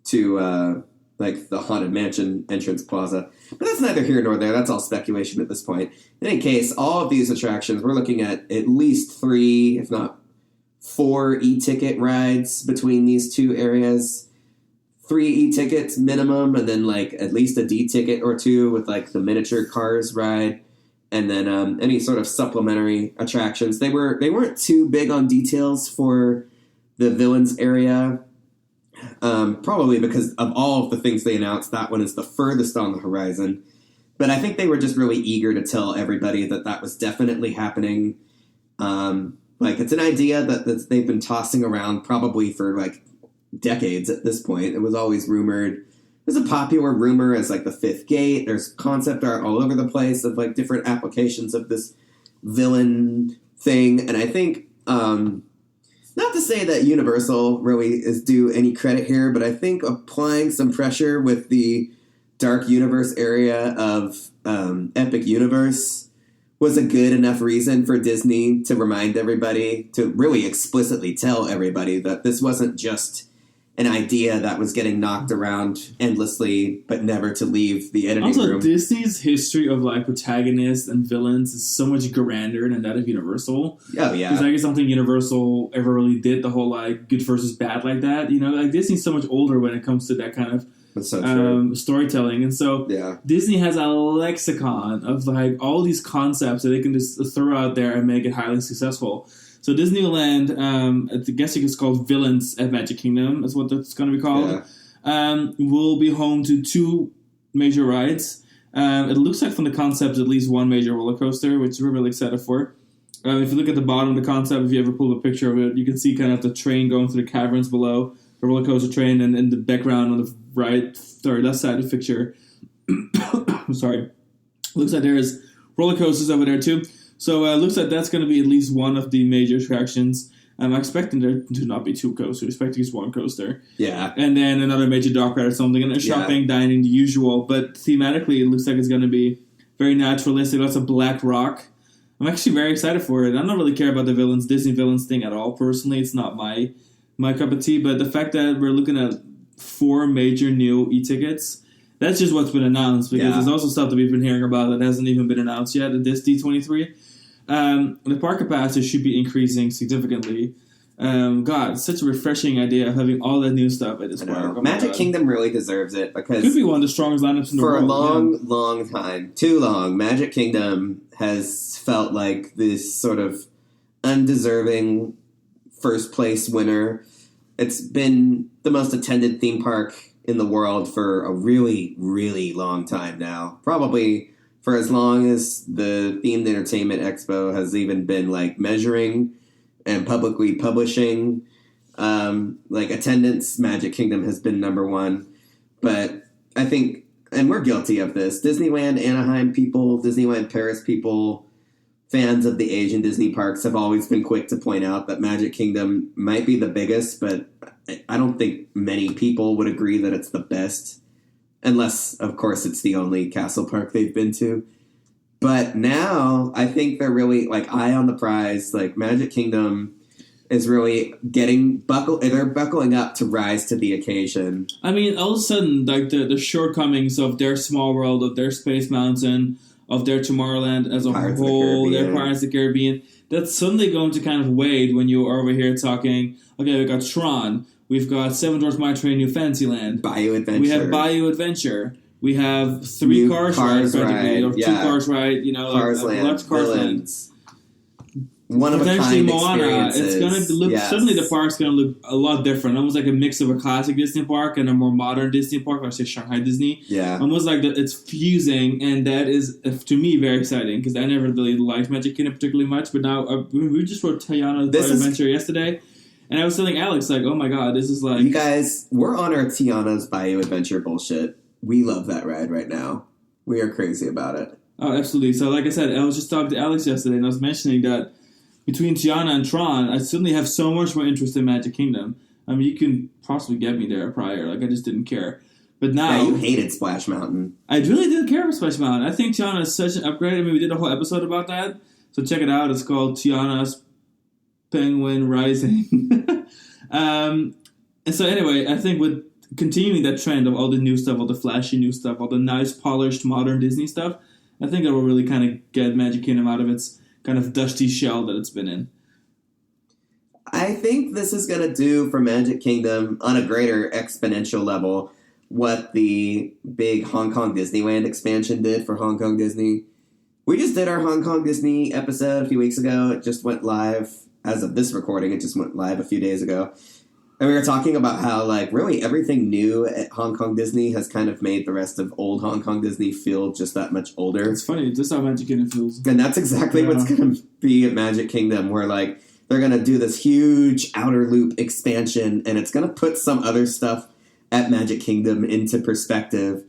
to like the Haunted Mansion entrance plaza. But that's neither here nor there. That's all speculation at this point. In any case, all of these attractions, we're looking at least 3, if not 4 e-ticket rides between these two areas. 3 e-tickets minimum, and then like at least a D-ticket or 2 with like the miniature Cars ride, and then any sort of supplementary attractions. They weren't too big on details for the Villains area, probably because of all of the things they announced, that one is the furthest on the horizon. But I think they were just really eager to tell everybody that was definitely happening. Like, it's an idea that they've been tossing around probably for, like, decades at this point. It was always rumored. There's a popular rumor as, like, the 5th gate. There's concept art all over the place of, like, different applications of this villain thing. And I think, not to say that Universal really is due any credit here, but I think applying some pressure with the Dark Universe area of Epic Universe was a good enough reason for Disney to remind everybody, to really explicitly tell everybody that this wasn't just an idea that was getting knocked around endlessly, but never to leave the editing room. Also, Disney's history of like protagonists and villains is so much grander than that of Universal. Oh, yeah. Because I guess something Universal ever really did, the whole like good versus bad like that. You know, like Disney's so much older when it comes to that kind of storytelling, and so Disney has a lexicon of like all these concepts that they can just throw out there and make it highly successful. So Disneyland, I guess it's called Villains at Magic Kingdom, is what that's going to be called, will be home to 2 major rides. It looks like from the concept at least 1 major roller coaster, which we're really excited for. If you look at the bottom of the concept, if you ever pull a picture of it, you can see kind of the train going through the caverns below, the roller coaster train, and in the background on the left side of the picture. Sorry. Looks like there's roller coasters over there too. So it looks like that's going to be at least one of the major attractions. I'm expecting there to not be 2 coasters. Expecting just 1 coaster. Yeah. And then another major dock ride or something. And then shopping, dining, the usual. But thematically, it looks like it's going to be very naturalistic. Lots of black rock. I'm actually very excited for it. I don't really care about the Disney Villains thing at all, personally. It's not my cup of tea. But the fact that we're looking at 4 major new e-tickets, that's just what's been announced, because there's also stuff that we've been hearing about that hasn't even been announced yet at this D23. The park capacity should be increasing significantly. God, it's such a refreshing idea of having all that new stuff at this park. Magic Kingdom really deserves it, because could be one of the strongest lineups in the world. For a long time, too long, Magic Kingdom has felt like this sort of undeserving first place winner. It's been the most attended theme park in the world for a really, really long time now. Probably for as long as the Themed Entertainment Expo has even been like measuring and publicly publishing like attendance, Magic Kingdom has been number one. But I think, and we're guilty of this, Disneyland Anaheim people, Disneyland Paris people, fans of the Asian Disney parks have always been quick to point out that Magic Kingdom might be the biggest, but I don't think many people would agree that it's the best. Unless, of course, it's the only castle park they've been to. But now, I think they're really, like, eye on the prize. Like, Magic Kingdom is really they're buckling up to rise to the occasion. I mean, all of a sudden, like, the shortcomings of their Small World, of their Space Mountain, of their Tomorrowland as a whole, their Pirates of the Caribbean, that's suddenly going to kind of wade when you are over here talking, okay, we got Tron, we've got Seven Dwarfs Mine Train, New Fantasyland. Bayou Adventure. We have Bayou Adventure. We have three cars ride, practically, or two cars ride, you know, Cars like Land, Cars Villains. One of a kind experiences. It's going to look, suddenly the park's going to look a lot different. Almost like a mix of a classic Disney park and a more modern Disney park, like say Shanghai Disney. Yeah. Almost like it's fusing, and that is, to me, very exciting, because I never really liked Magic Kingdom particularly much, but now, we just wrote Tiana's Bayou Adventure yesterday, and I was telling Alex, like, oh my god, this is like... You guys, we're on our Tiana's Bayou Adventure bullshit. We love that ride right now. We are crazy about it. Oh, absolutely. So, like I said, I was just talking to Alex yesterday, and I was mentioning that between Tiana and Tron, I suddenly have so much more interest in Magic Kingdom. I mean, you can possibly get me there prior. Like, I just didn't care. But now... Yeah, you hated Splash Mountain. I really didn't care for Splash Mountain. I think Tiana is such an upgrade. I mean, we did a whole episode about that. So check it out. It's called Tiana's Penguin Rising. And so anyway, I think with continuing that trend of all the new stuff, all the flashy new stuff, all the nice, polished, modern Disney stuff, I think it will really kind of get Magic Kingdom out of its kind of dusty shell that it's been in. I think this is going to do for Magic Kingdom on a greater exponential level what the big Hong Kong Disneyland expansion did for Hong Kong Disney. We just did our Hong Kong Disney episode a few weeks ago. It just went live. As of this recording, it just went live a few days ago. And we were talking about how, like, really everything new at Hong Kong Disney has kind of made the rest of old Hong Kong Disney feel just that much older. It's funny. This is how Magic Kingdom feels. And that's exactly what's going to be at Magic Kingdom, where, like, they're going to do this huge outer loop expansion, and it's going to put some other stuff at Magic Kingdom into perspective.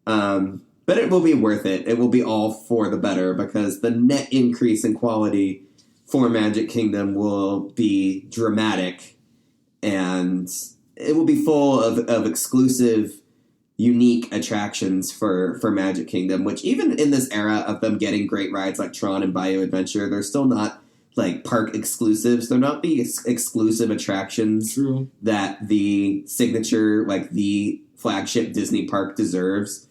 But it will be worth it. It will be all for the better, because the net increase in quality for Magic Kingdom will be dramatic. And it will be full of exclusive, unique attractions for Magic Kingdom, which even in this era of them getting great rides like Tron and Bayou Adventure, they're still not, like, park exclusives. They're not the exclusive attractions that the signature, like, the flagship Disney park deserves.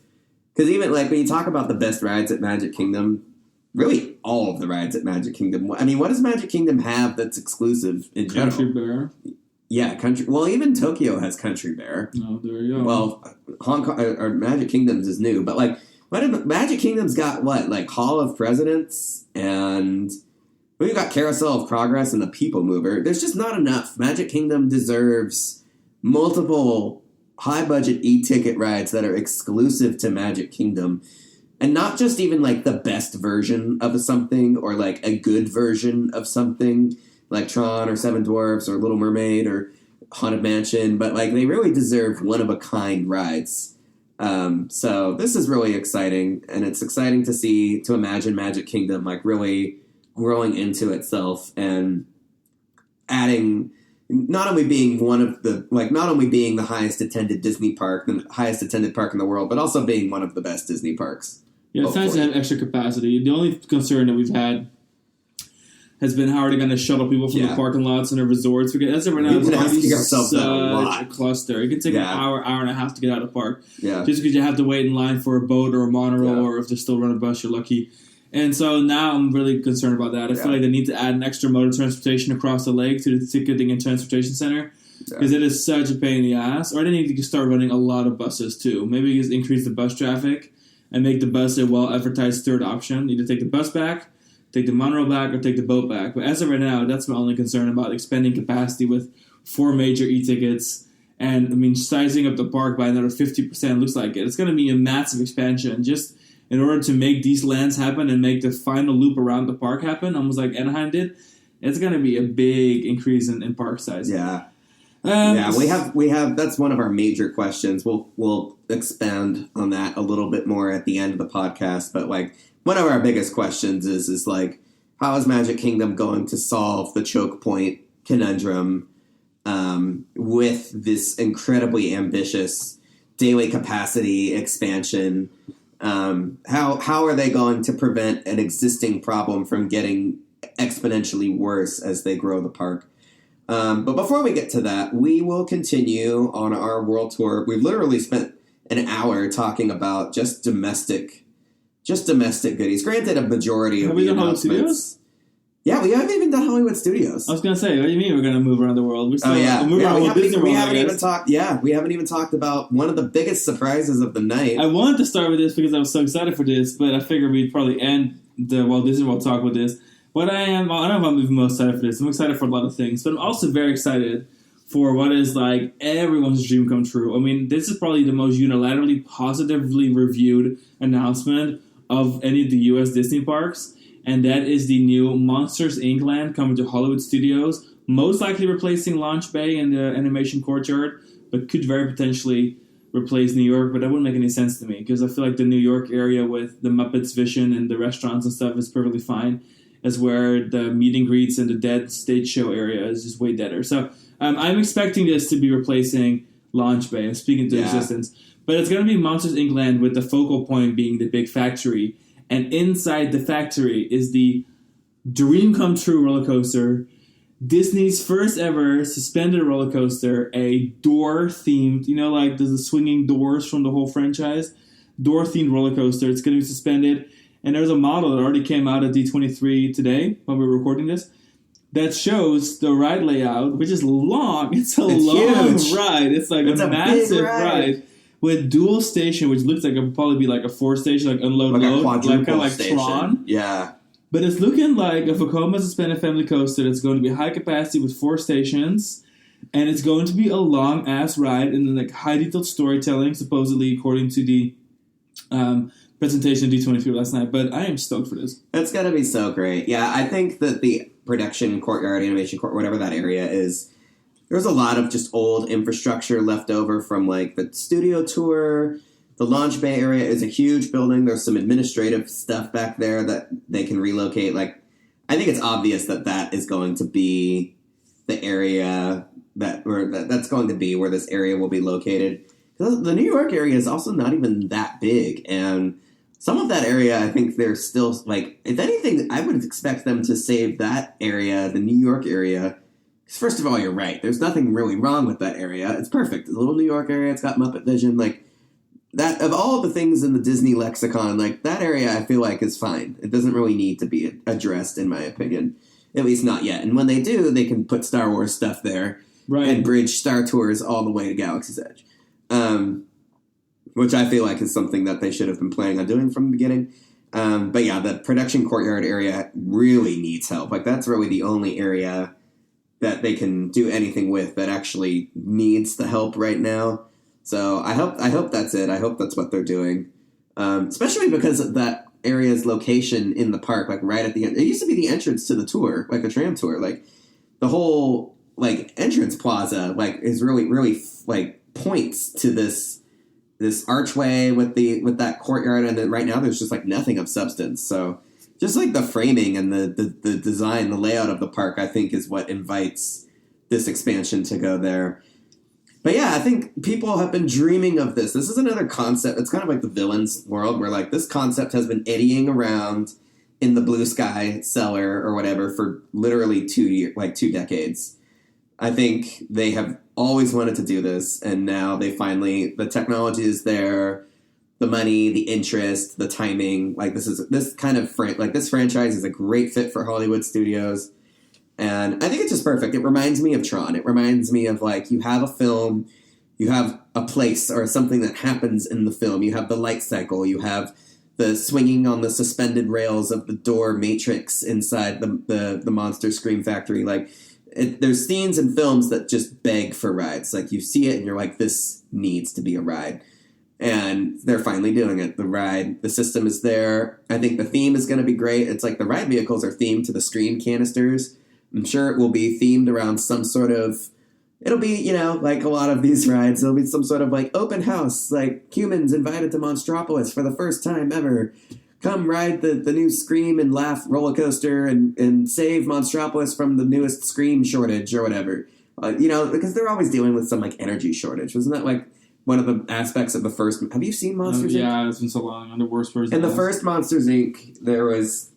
Because even, like, when you talk about the best rides at Magic Kingdom, really all of the rides at Magic Kingdom, I mean, what does Magic Kingdom have that's exclusive in general? Country Bear. Yeah, country. Well, even Tokyo has Country Bear. Oh, there you go. Well, Hong Kong or Magic Kingdoms is new, but like, Magic Kingdom's got what, like Hall of Presidents, and we've got Carousel of Progress and the People Mover. There's just not enough. Magic Kingdom deserves multiple high-budget e-ticket rides that are exclusive to Magic Kingdom, and not just even like the best version of something or like a good version of something, like Tron or Seven Dwarfs or Little Mermaid or Haunted Mansion, but like they really deserve one-of-a-kind rides. So this is really exciting, and it's exciting to imagine Magic Kingdom like really growing into itself and adding, not only being the highest attended Disney park, the highest attended park in the world, but also being one of the best Disney parks. Yeah, it's nice to have extra capacity. The only concern that we've had has been how are they going to shuttle people from the parking lots and the resorts? Because as of right now, it's already such a cluster. It can take an hour and a half to get out of the park. Yeah. Just because you have to wait in line for a boat or a monorail, or if they still run a bus, you're lucky. And so now I'm really concerned about that. I feel like they need to add an extra mode of transportation across the lake to the ticketing and transportation center, because it is such a pain in the ass. Or they need to start running a lot of buses too. Maybe just increase the bus traffic and make the bus a well-advertised third option. Either take the bus back, take the monorail back, or take the boat back. But as of right now, that's my only concern about expanding capacity with 4 major e-tickets. And, I mean, sizing up the park by another 50% looks like it. It's going to be a massive expansion. Just in order to make these lands happen and make the final loop around the park happen, almost like Anaheim did, it's going to be a big increase in park size. Yeah. We have that's one of our major questions. We'll expand on that a little bit more at the end of the podcast, but like one of our biggest questions is like, how is Magic Kingdom going to solve the choke point conundrum with this incredibly ambitious daily capacity expansion? How are they going to prevent an existing problem from getting exponentially worse as they grow the park? But before we get to that, we will continue on our world tour. We've literally spent an hour talking about just domestic goodies. Granted, a majority of the announcements. Yeah, we haven't even done Hollywood Studios. I was going to say, what do you mean we're going to move around the world? We haven't even talked about one of the biggest surprises of the night. I wanted to start with this because I was so excited for this, but I figured we'd probably end the Walt Disney World talk with this. But I don't know if I'm even most excited for this. I'm excited for a lot of things, but I'm also very excited for what is like everyone's dream come true. I mean, this is probably the most unilaterally positively reviewed announcement of any of the U.S. Disney parks, and that is the new Monsters Inc. land coming to Hollywood Studios, most likely replacing Launch Bay and the Animation Courtyard, but could very potentially replace New York, but that wouldn't make any sense to me, because I feel like the New York area with the Muppets Vision and the restaurants and stuff is perfectly fine, as where the meet and greets and the dead stage show area is just way deader. So I'm expecting this to be replacing Launch Bay and speaking to existence. But it's going to be Monsters Inc. land with the focal point being the big factory. And inside the factory is the dream come true roller coaster, Disney's first ever suspended roller coaster, a door-themed, like there's the swinging doors from the whole franchise, door-themed roller coaster. It's going to be suspended. And there's a model that already came out at D23 today, when we're recording this, that shows the ride layout, which is long. It's long huge. Ride. It's like a massive ride with dual station, which looks like it would probably be like a 4-station, like unload load, like kind of like station. Tron. Yeah. But it's looking like a Vekoma suspended family coaster that's going to be high capacity with 4 stations, and it's going to be a long ass ride and then like high detailed storytelling, supposedly according to the presentation of D23 last night, but I am stoked for this. It's going to be so great. Yeah, I think that the production courtyard, animation court, whatever that area is, there's a lot of just old infrastructure left over from like the studio tour. The Launch Bay area is a huge building. There's some administrative stuff back there that they can relocate. Like, I think it's obvious that is going to be the area that's going to be where this area will be located. The New York area is also not even that big, and some of that area, I think they're still, like, if anything, I would expect them to save that area, the New York area. Because first of all, you're right. There's nothing really wrong with that area. It's perfect. It's a little New York area. It's got Muppet Vision. Like, that, of all the things in the Disney lexicon, like, that area I feel like is fine. It doesn't really need to be addressed, in my opinion. At least not yet. And when they do, they can put Star Wars stuff there. Right. And bridge Star Tours all the way to Galaxy's Edge. Which I feel like is something that they should have been planning on doing from the beginning. But yeah, the production courtyard area really needs help. Like, that's really the only area that they can do anything with that actually needs the help right now. So I hope that's it. I hope that's what they're doing. Especially because of that area's location in the park, like right at the end. It used to be the entrance to the tour, like a tram tour. Like, the whole, like, entrance plaza, like, is really, really, like, points to this archway with that courtyard, and then right now there's just like nothing of substance. So just like the framing and the design, the layout of the park, I think is what invites this expansion to go there. But yeah, I think people have been dreaming of this. This is another concept. It's kind of like the Villains world, where like this concept has been eddying around in the Blue Sky cellar or whatever for literally 2 decades. I think they have always wanted to do this, and now they finally, the technology is there, the money, the interest, the timing. Like, this franchise is a great fit for Hollywood Studios, and I think it's just perfect. It reminds me of Tron. It reminds me of, like, you have a film, you have a place or something that happens in the film. You have the light cycle, you have the swinging on the suspended rails of the door matrix inside the Monster Scream Factory. Like, there's scenes in films that just beg for rides. Like, you see it and you're like, this needs to be a ride. And they're finally doing it. The system is there. I think the theme is going to be great. It's like the ride vehicles are themed to the Scream canisters. I'm sure it will be themed around some sort of... It'll be, like a lot of these rides, it'll be some sort of like open house, like humans invited to Monstropolis for the first time ever. Come ride the new Scream and Laugh roller coaster and save Monstropolis from the newest Scream shortage or whatever. Because they're always dealing with some like energy shortage. Wasn't that like one of the aspects of the first... Have you seen Monsters Inc.? Yeah, it's been so long. I'm the worst person. In the first Monsters Inc., there was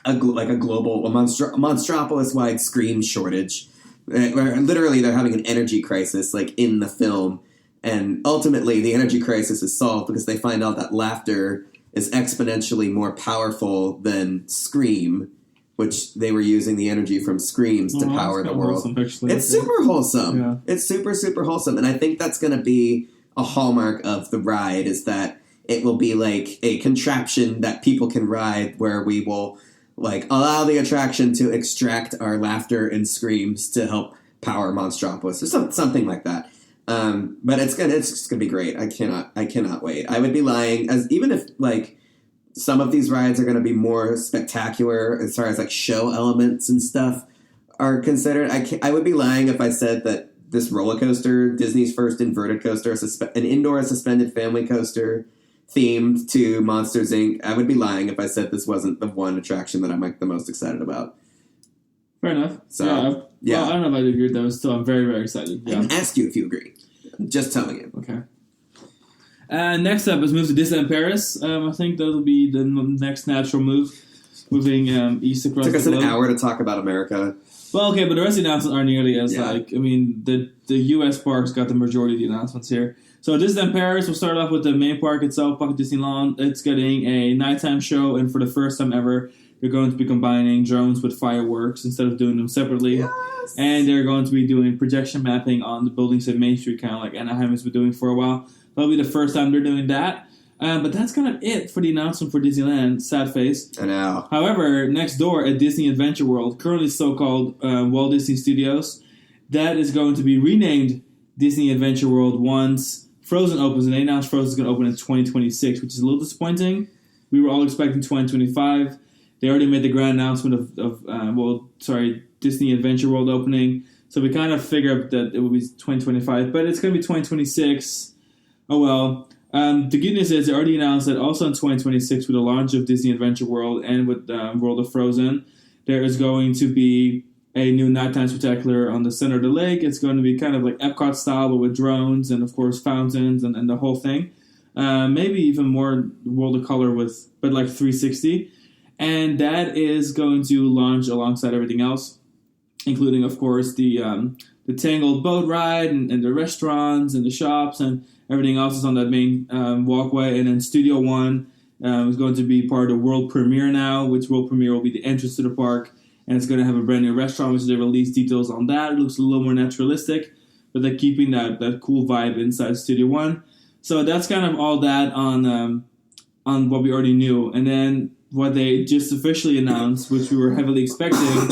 a global, Monstropolis-wide Scream shortage. Where literally they're having an energy crisis, like, in the film. And ultimately, the energy crisis is solved because they find out that laughter is exponentially more powerful than Scream, which they were using the energy from screams to power the world. It's super wholesome. Yeah. It's super, super wholesome. And I think that's going to be a hallmark of the ride, is that it will be like a contraption that people can ride where we will like allow the attraction to extract our laughter and screams to help power Monstropolis or something like that. But it's just gonna be great. I cannot wait. I would be lying even if like some of these rides are going to be more spectacular as far as like show elements and stuff are considered. I would be lying if I said that this roller coaster, Disney's first inverted coaster, an indoor suspended family coaster themed to Monsters Inc. I would be lying if I said this wasn't the one attraction that I'm like the most excited about. Fair enough. So, yeah. Well, I don't know if I agree with that, but still I'm very, very excited. Yeah. I can ask you if you agree. I'm just telling you. Okay. Next up is move to Disneyland Paris. I think that'll be the next natural move, moving east across the globe. Took us an hour to talk about America. Well, okay, but the rest of the announcements aren't nearly as the U.S. parks got the majority of the announcements here. So Disneyland Paris, we'll start off with the main park itself, Bucket Disneyland. It's getting a nighttime show, and for the first time ever, they're going to be combining drones with fireworks instead of doing them separately. Yes. And they're going to be doing projection mapping on the buildings at Main Street, kind of like Anaheim has been doing for a while. That'll be the first time they're doing that. But that's kind of it for the announcement for Disneyland. Sad face. I know. However, next door at Disney Adventure World, currently so-called Walt Disney Studios, that is going to be renamed Disney Adventure World once Frozen opens. And they announced Frozen is going to open in 2026, which is a little disappointing. We were all expecting 2025. They already made the grand announcement of Disney Adventure World opening. So we kind of figured that it would be 2025, but it's going to be 2026. Oh well. The good news is they already announced that also in 2026 with the launch of Disney Adventure World and with World of Frozen, there is going to be a new nighttime spectacular on the center of the lake. It's going to be kind of like Epcot style, but with drones and of course fountains and the whole thing. Maybe even more World of Color but like 360. And that is going to launch alongside everything else, including of course the Tangled boat ride and the restaurants and the shops and everything else is on that main walkway. And then Studio One is going to be part of the world premiere now, which world premiere will be the entrance to the park. And it's going to have a brand new restaurant, which they released details on that. It looks a little more naturalistic, but they're keeping that cool vibe inside Studio One. So that's kind of all that on what we already knew. And then what they just officially announced, which we were heavily expecting,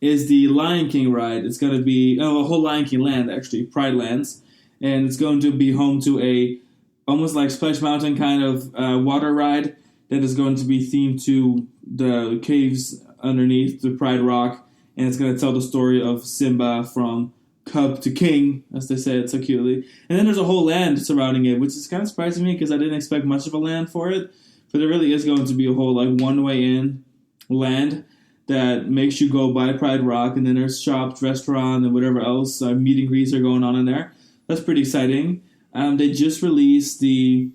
is the Lion King ride. It's going to be a whole Lion King land, actually, Pride Lands. And it's going to be home to a almost like Splash Mountain kind of water ride that is going to be themed to the caves underneath the Pride Rock. And it's going to tell the story of Simba from cub to king, as they say it so cutely. And then there's a whole land surrounding it, which is kind of surprising me because I didn't expect much of a land for it. But there really is going to be a whole like one-way in land that makes you go by Pride Rock. And then there's shops, restaurant, and whatever else. Meet and greets are going on in there. That's pretty exciting. They just released they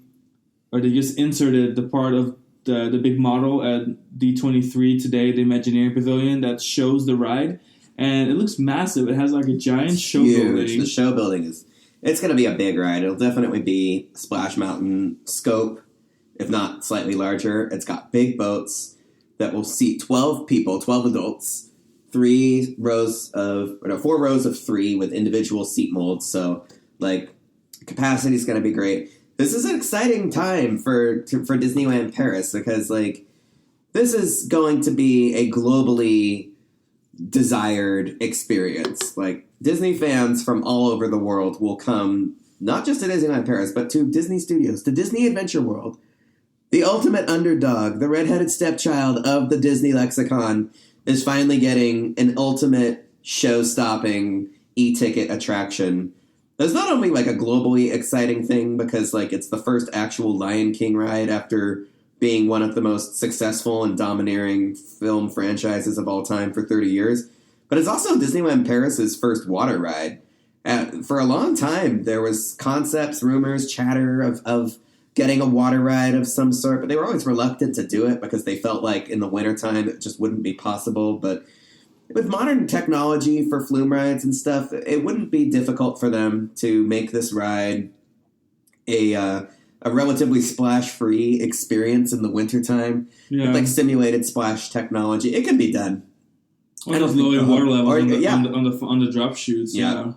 just inserted the part of the big model at D23 today, the Imagineering Pavilion, that shows the ride. And it looks massive. It has like a giant show building. The show building it's going to be a big ride. It'll definitely be Splash Mountain scope, if not slightly larger. It's got big boats that will seat 12 people, 12 adults, 4 rows of 3 with individual seat molds. So, like, capacity is going to be great. This is an exciting time for Disneyland Paris because, like, this is going to be a globally desired experience. Like, Disney fans from all over the world will come not just to Disneyland Paris, but to Disney Studios, to Disney Adventure World. The ultimate underdog, the redheaded stepchild of the Disney lexicon, is finally getting an ultimate show-stopping e-ticket attraction. That's not only like a globally exciting thing because like it's the first actual Lion King ride after being one of the most successful and domineering film franchises of all time for 30 years, but it's also Disneyland Paris's first water ride. For a long time, there was concepts, rumors, chatter of getting a water ride of some sort, but they were always reluctant to do it because they felt like in the wintertime it just wouldn't be possible. But with modern technology for flume rides and stuff, it wouldn't be difficult for them to make this ride a relatively splash-free experience in the wintertime. Yeah. With like simulated splash technology. It can be done. Or those low water levels on the drop chutes. Yeah.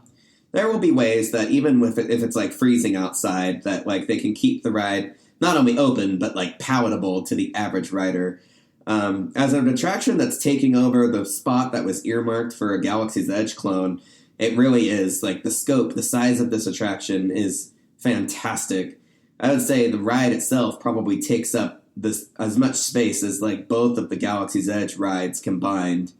There will be ways that even if it's like freezing outside, that like they can keep the ride not only open but like palatable to the average rider. As an attraction that's taking over the spot that was earmarked for a Galaxy's Edge clone, it really is like the scope, the size of this attraction is fantastic. I would say the ride itself probably takes up this as much space as like both of the Galaxy's Edge rides combined.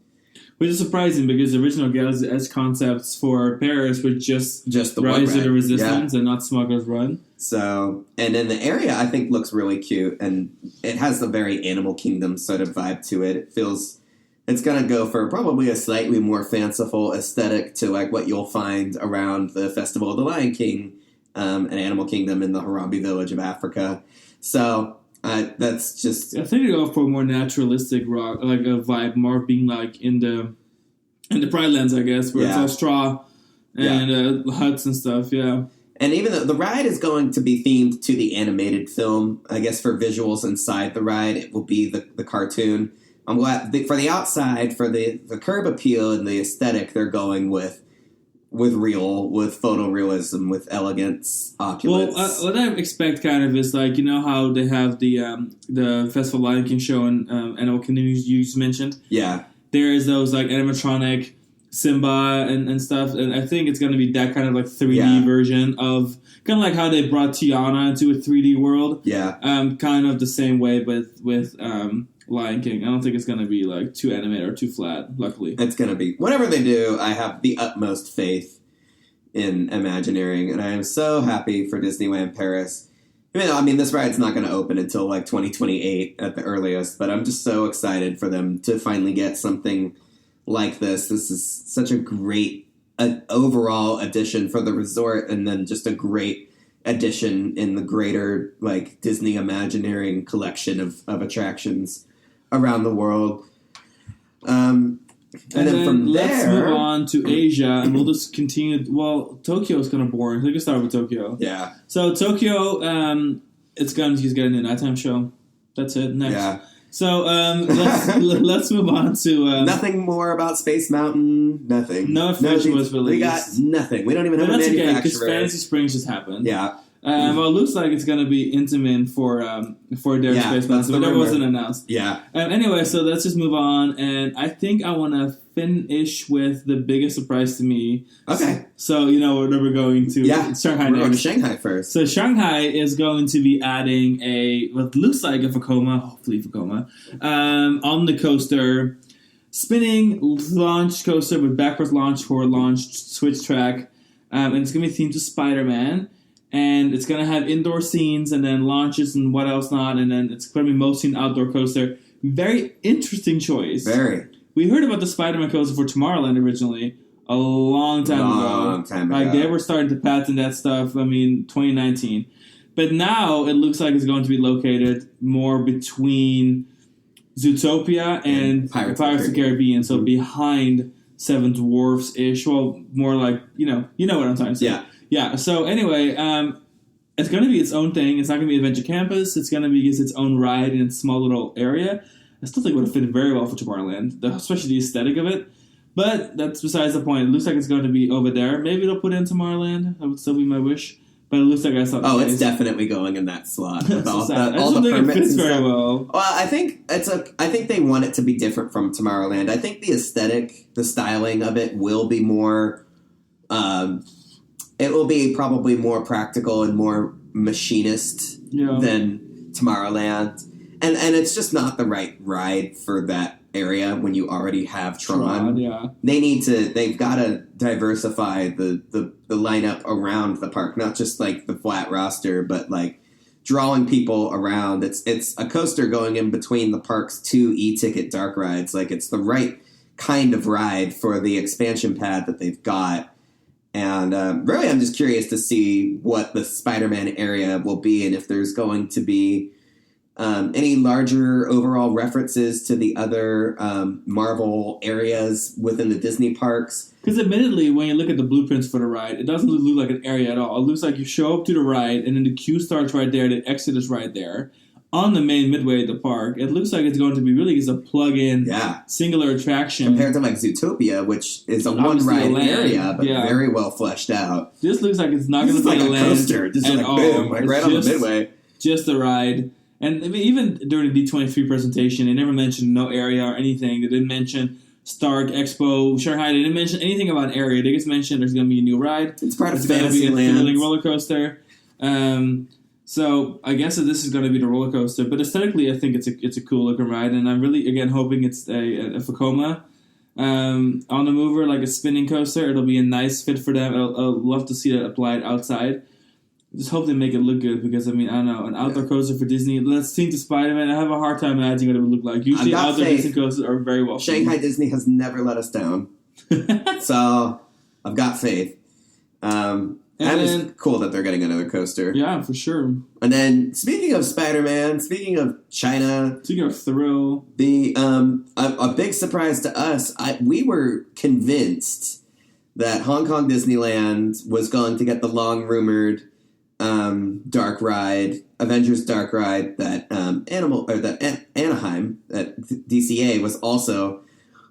Which is surprising because the original Galaxy's Edge concepts for Paris were just the Rise of the ride. Resistance and not Smuggler's Run. So, and then the area I think looks really cute, and it has a very Animal Kingdom sort of vibe to it. It feels it's going to go for probably a slightly more fanciful aesthetic to like what you'll find around the Festival of the Lion King and Animal Kingdom in the Harambe village of Africa. So that's just... I think they go for a more naturalistic rock, like a vibe, more being like in the Pride Lands, I guess, where it's all straw and huts and stuff, yeah. And even though the ride is going to be themed to the animated film, I guess for visuals inside the ride, it will be the cartoon. I'm glad for the outside, for the curb appeal and the aesthetic, they're going with photorealism, with elegance, opulence. Well, what I expect kind of is like, you know how they have the Festival Lion King show and Animal Kingdom you just mentioned? Yeah. There is those like animatronic Simba and stuff, and I think it's going to be that kind of like 3D version of kind of like how they brought Tiana into a 3D world. Yeah. Kind of the same way with Lion King. I don't think it's going to be like too animated or too flat, luckily. It's going to be. Whatever they do, I have the utmost faith in Imagineering, and I am so happy for Disneyland Paris. Even though, I mean, this ride's not going to open until like 2028 at the earliest, but I'm just so excited for them to finally get something like this. This is such a great overall addition for the resort, and then just a great addition in the greater like Disney Imagineering collection of attractions around the world. And then from let's there, move on to Asia, and we'll just continue. Well, Tokyo is kind of boring. So we can start with Tokyo. Yeah. So Tokyo, he's getting a nighttime show. That's it. Next. Yeah. So let's move on to nothing more about Space Mountain. Nothing. No official was released. We got nothing. We don't even have a manufacturer. That's okay because Fantasy Springs just happened. Yeah. Well, it looks like it's going to be Intamin for their Space Mountain, but that wasn't announced. Yeah. Anyway, so let's just move on, and I think I want to finish with the biggest surprise to me. Okay. So, you know, we're going to Shanghai We're next. going to Shanghai first. So Shanghai is going to be adding what looks like a Vekoma, hopefully Vekoma, on the coaster. Spinning launch coaster with backwards launch for launch switch track. And it's going to be themed to Spider-Man. And it's going to have indoor scenes and then launches and what else not. And then it's going to be mostly an outdoor coaster. Very interesting choice. Very. We heard about the Spider-Man coaster for Tomorrowland originally a long time ago. Like they were starting to patent that stuff, 2019. But now it looks like it's going to be located more between Zootopia and Pirates of the Caribbean. So behind Seven Dwarfs-ish. Well, more like, you know what I'm trying to say. Yeah. Yeah, so anyway, it's going to be its own thing. It's not going to be Adventure Campus. It's going to be its own ride in its small little area. I still think it would have fit very well for Tomorrowland, especially the aesthetic of it. But that's besides the point. It looks like it's going to be over there. Maybe they'll put it in Tomorrowland. That would still be my wish. But it looks like I saw the it's definitely going in that slot. With all I the think it permits fits and very stuff. well. Well, I think they want it to be different from Tomorrowland. I think the aesthetic, the styling of it will be more it will be probably more practical and more machinist than Tomorrowland. And it's just not the right ride for that area when you already have Tron. They've got to diversify the lineup around the park, not just like the flat roster, but like drawing people around. It's a coaster going in between the park's two e-ticket dark rides. Like, it's the right kind of ride for the expansion pad that they've got. And really, I'm just curious to see what the Spider-Man area will be, and if there's going to be any larger overall references to the other Marvel areas within the Disney parks. Because admittedly, when you look at the blueprints for the ride, it doesn't look like an area at all. It looks like you show up to the ride, and then the queue starts right there, the exit is right there. On the main midway of the park, it looks like it's going to be really just a plug-in, singular attraction. Compared to like Zootopia, which is a one-ride area, but very well fleshed out. This looks like it's not going to be like a land coaster. Just like all. Boom, like right on the midway. Just a ride. And I mean, even during the D23 presentation, they never mentioned no area or anything. They didn't mention Stark, Expo, Shanghai. They didn't mention anything about area. They just mentioned there's going to be a new ride. It's part of Fantasyland. It's going to be a thrilling roller coaster. So I guess that this is going to be the roller coaster. But aesthetically, I think it's a cool looking ride. And I'm really, again, hoping it's a Vekoma on the mover, like a spinning coaster. It'll be a nice fit for them. I'll love to see that applied outside. Just hope they make it look good because, I mean, I don't know, an outdoor coaster for Disney. Let's think to Spider-Man. I have a hard time imagining what it would look like. Usually outdoor Disney coasters are very well Shanghai Disney has never let us down. So I've got faith. And it's cool that they're getting another coaster. Yeah, for sure. And then, speaking of Spider-Man, speaking of China... Speaking of thrill... A big surprise to us, we were convinced that Hong Kong Disneyland was going to get the long-rumored dark ride, Avengers Dark Ride, that Anaheim, that DCA was also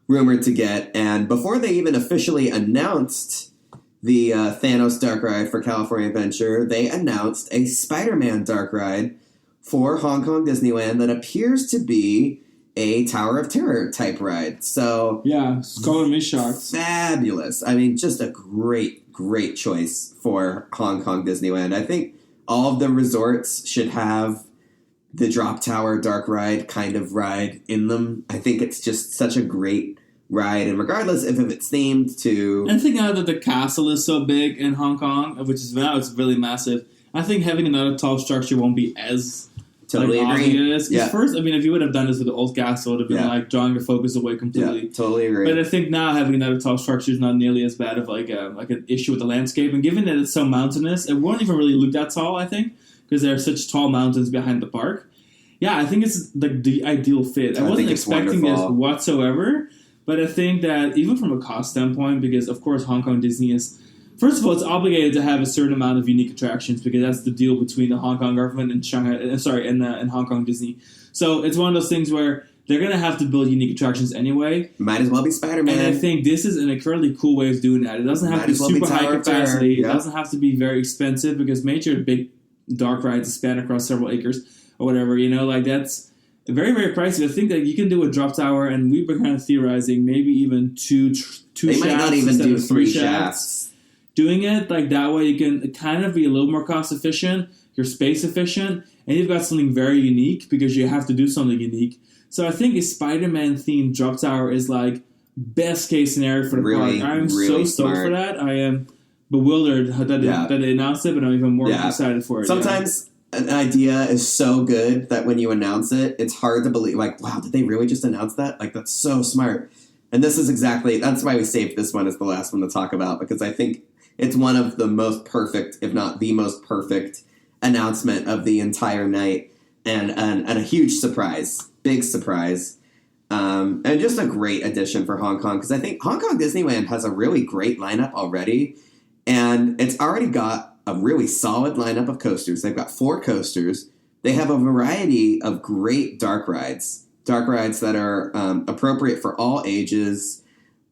rumored to get. And before they even officially announced the Thanos Dark Ride for California Adventure, they announced a Spider-Man Dark Ride for Hong Kong Disneyland that appears to be a Tower of Terror type ride. So yeah, it's calling me shocked. Fabulous. I mean, just a great choice for Hong Kong Disneyland. I think all of the resorts should have the Drop Tower Dark Ride kind of ride in them. I think it's just such a great ride, and regardless if it's themed to... And I think now that the castle is so big in Hong Kong, which is now it's really massive, I think having another tall structure won't be as... Totally agree. Because first, I mean, if you would have done this with the old castle, it would have been like drawing your focus away completely. Yeah, totally agree. But I think now having another tall structure is not nearly as bad of like an issue with the landscape. And given that it's so mountainous, it won't even really look that tall, I think, because there are such tall mountains behind the park. Yeah, I think it's like the ideal fit. I wasn't expecting this whatsoever, but I think that even from a cost standpoint, because of course Hong Kong Disney is... First of all, it's obligated to have a certain amount of unique attractions because that's the deal between the Hong Kong government and and Hong Kong Disney. So it's one of those things where they're going to have to build unique attractions anyway. Might as well be Spider-Man. And I think this is an incredibly cool way of doing that. It doesn't have to be super high capacity. It doesn't have to be very expensive because major big dark rides span across several acres or whatever. You know, like that's very, very pricey. I think that you can do a drop tower, and we were kind of theorizing maybe even two they shafts might not even instead do of 3 shafts. Doing it like that way, you can kind of be a little more cost efficient, you're space efficient, and you've got something very unique because you have to do something unique. So I think a Spider-Man themed drop tower is like best case scenario for the park. I'm so stoked for that. I am bewildered that they announced it, but I'm even more excited for it. Sometimes an idea is so good that when you announce it, it's hard to believe. Like, wow, did they really just announce that? Like, that's so smart. And this is that's why we saved this one as the last one to talk about, because I think it's one of the most perfect, if not the most perfect, announcement of the entire night, and a huge surprise, big surprise, and just a great addition for Hong Kong, because I think Hong Kong Disneyland has a really great lineup already, and it's already got a really solid lineup of coasters. They've got 4 coasters. They have a variety of great dark rides that are appropriate for all ages.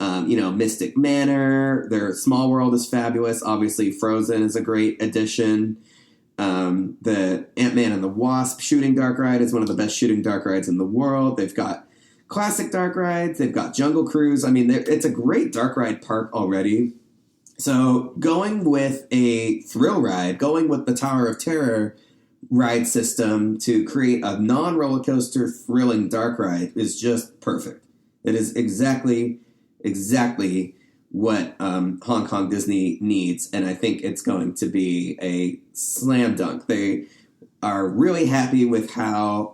Mystic Manor, their Small World is fabulous. Obviously, Frozen is a great addition. The Ant-Man and the Wasp shooting dark ride is one of the best shooting dark rides in the world. They've got classic dark rides. They've got Jungle Cruise. I mean, it's a great dark ride park already. So going with a thrill ride, going with the Tower of Terror ride system to create a non-roller coaster thrilling dark ride is just perfect. It is exactly what Hong Kong Disney needs, and I think it's going to be a slam dunk. They are really happy with how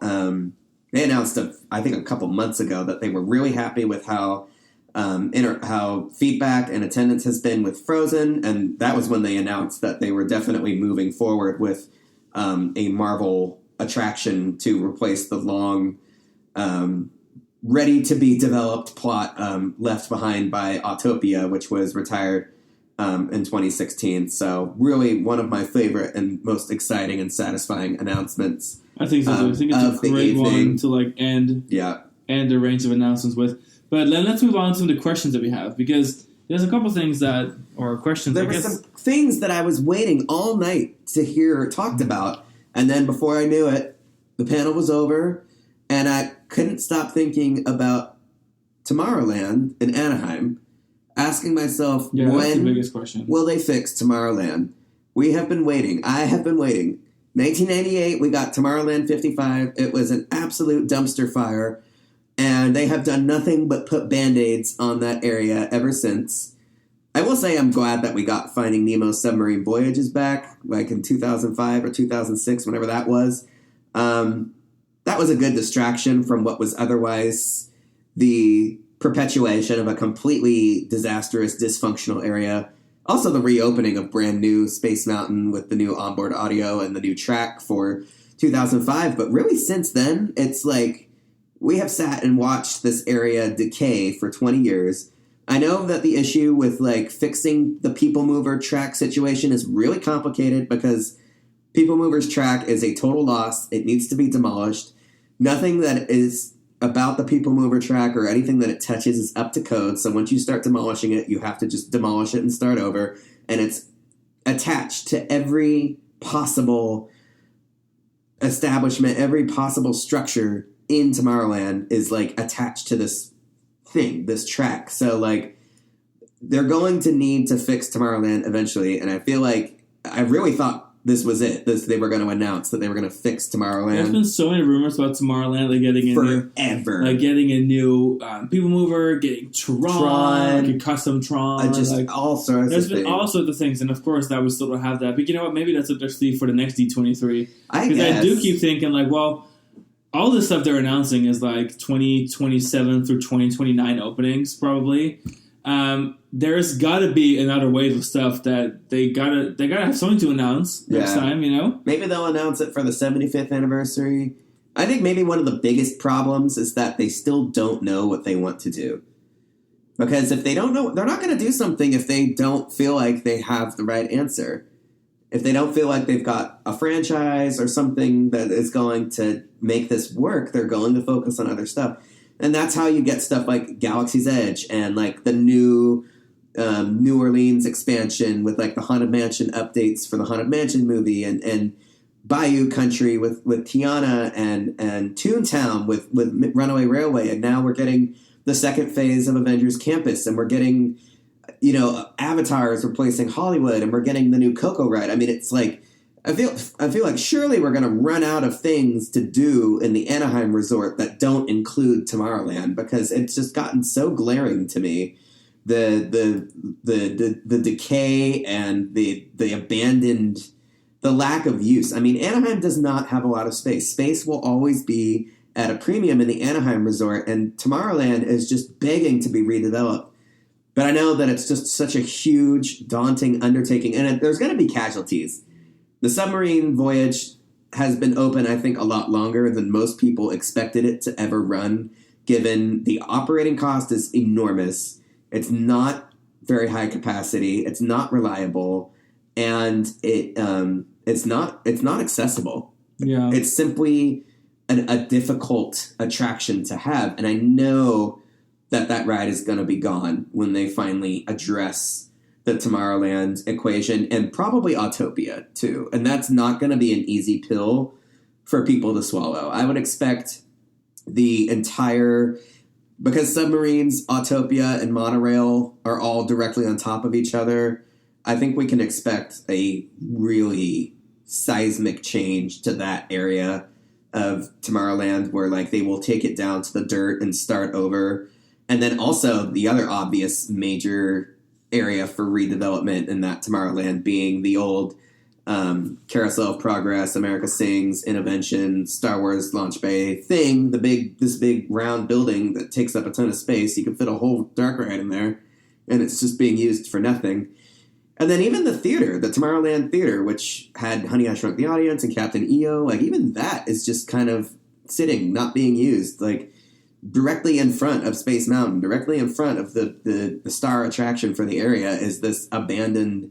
they announced, I think a couple months ago, that they were really happy with how how feedback and attendance has been with Frozen, and that was when they announced that they were definitely moving forward with a Marvel attraction to replace the long, ready-to-be-developed plot left behind by Autopia, which was retired in 2016. So really one of my favorite and most exciting and satisfying announcements. I think so. I think it's a great one to end the range of announcements with. But let's move on to the questions that we have, because there's a couple things questions. There were some things that I was waiting all night to hear talked about, and then before I knew it, the panel was over, and I couldn't stop thinking about Tomorrowland in Anaheim, asking myself, when the biggest question. Will they fix Tomorrowland? We have been waiting. I have been waiting. 1998, we got Tomorrowland 55. It was an absolute dumpster fire. And they have done nothing but put Band-Aids on that area ever since. I will say I'm glad that we got Finding Nemo's Submarine Voyages back, like in 2005 or 2006, whenever that was. That was a good distraction from what was otherwise the perpetuation of a completely disastrous, dysfunctional area. Also the reopening of brand new Space Mountain with the new onboard audio and the new track for 2005. But really since then, it's like, we have sat and watched this area decay for 20 years. I know that the issue with fixing the People Mover track situation is really complicated because People Mover's track is a total loss. It needs to be demolished. Nothing that is about the People Mover track or anything that it touches is up to code. So once you start demolishing it, you have to just demolish it and start over. And it's attached to every possible establishment, every possible structure in Tomorrowland is attached to this thing, this track. So they're going to need to fix Tomorrowland eventually, and I feel like I really thought this was it. They were going to announce that they were going to fix Tomorrowland. There's been so many rumors about Tomorrowland, getting a new People Mover, getting Tron, a custom Tron, all sorts of things. There's been all sorts of things, and of course that we still don't have that. But you know what? Maybe that's up their sleeve for the next D23. Because I do keep thinking all this stuff they're announcing is 2027 through 2029 openings, probably. There's got to be another wave of stuff that they gotta have something to announce next time, Maybe they'll announce it for the 75th anniversary. I think maybe one of the biggest problems is that they still don't know what they want to do. Because if they don't know, they're not going to do something if they don't feel like they have the right answer. If they don't feel like they've got a franchise or something that is going to make this work, they're going to focus on other stuff. And that's how you get stuff like Galaxy's Edge and the new New Orleans expansion with the Haunted Mansion updates for the Haunted Mansion movie and Bayou Country with Tiana and Toontown with Runaway Railway. And now we're getting the second phase of Avengers Campus, and we're getting Avatar is replacing Hollywood, and we're getting the new Coco ride. I mean, it's I feel like surely we're going to run out of things to do in the Anaheim resort that don't include Tomorrowland, because it's just gotten so glaring to me. The decay and the abandoned, the lack of use. I mean, Anaheim does not have a lot of space. Space will always be at a premium in the Anaheim resort, and Tomorrowland is just begging to be redeveloped. But I know that it's just such a huge, daunting undertaking, and there's going to be casualties. The submarine voyage has been open, I think, a lot longer than most people expected it to ever run, given the operating cost is enormous. It's not very high capacity. It's not reliable, and it's not accessible. Yeah, it's simply a difficult attraction to have, and I know that ride is going to be gone when they finally address the Tomorrowland equation, and probably Autopia too. And that's not going to be an easy pill for people to swallow. I would expect the entire, because submarines, Autopia, and monorail are all directly on top of each other, I think we can expect a really seismic change to that area of Tomorrowland where like they will take it down to the dirt and start over. And then also the other obvious major area for redevelopment in that Tomorrowland being the old Carousel of Progress, America Sings, Intervention, Star Wars Launch Bay thing, this big round building that takes up a ton of space. You can fit a whole dark ride in there, and it's just being used for nothing. And then even the theater, the Tomorrowland Theater, which had Honey, I Shrunk the Audience and Captain EO, like even that is just kind of sitting, not being used, like directly in front of Space Mountain, directly in front of the star attraction for the area is this abandoned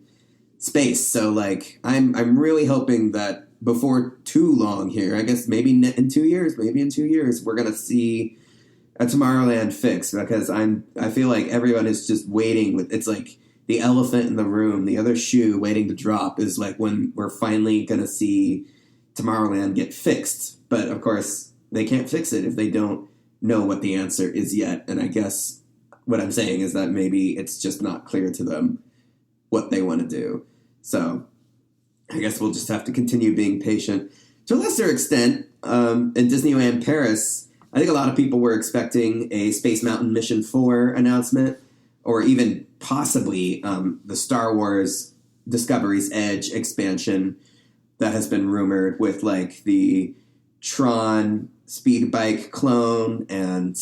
space. So like I'm really hoping that before too long here, I guess maybe in 2 years, we're gonna see a Tomorrowland fix, because I feel like everyone is just waiting with, it's like the elephant in the room, the other shoe waiting to drop is like when we're finally going to see Tomorrowland get fixed. But of course, they can't fix it if they don't know what the answer is yet. And I guess what I'm saying is that maybe it's just not clear to them what they want to do. So I guess we'll just have to continue being patient. To a lesser extent, in Disneyland Paris, I think a lot of people were expecting a Space Mountain Mission 4 announcement, or even possibly the Star Wars Discovery's Edge expansion that has been rumored with like the Tron speed bike clone and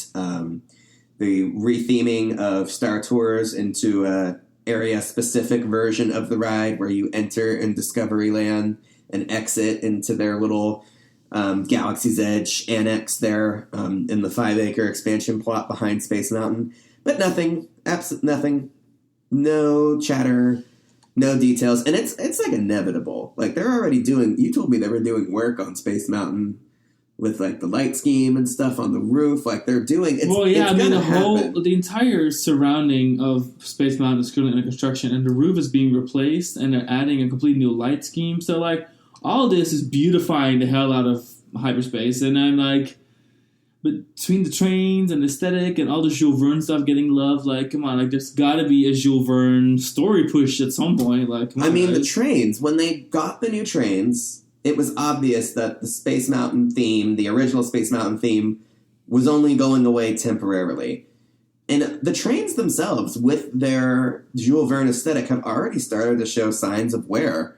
the retheming of Star Tours into a area-specific version of the ride where you enter in Discovery Land and exit into their little Galaxy's Edge annex there in the 5-acre expansion plot behind Space Mountain. But nothing, absolutely nothing, no chatter, no details, and it's like inevitable. Like they're already doing. You told me they were doing work on Space Mountain with like the light scheme and stuff on the roof. Like they're doing. Well, yeah, I mean the entire surrounding of Space Mountain is currently under construction, and the roof is being replaced, and they're adding a completely new light scheme. So like all this is beautifying the hell out of hyperspace, and I'm like. But between the trains and the aesthetic and all the Jules Verne stuff getting love, like, come on, like, there's got to be a Jules Verne story push at some point. Like, I mean, the trains, when they got the new trains, it was obvious that the Space Mountain theme, the original Space Mountain theme, was only going away temporarily. And the trains themselves, with their Jules Verne aesthetic, have already started to show signs of wear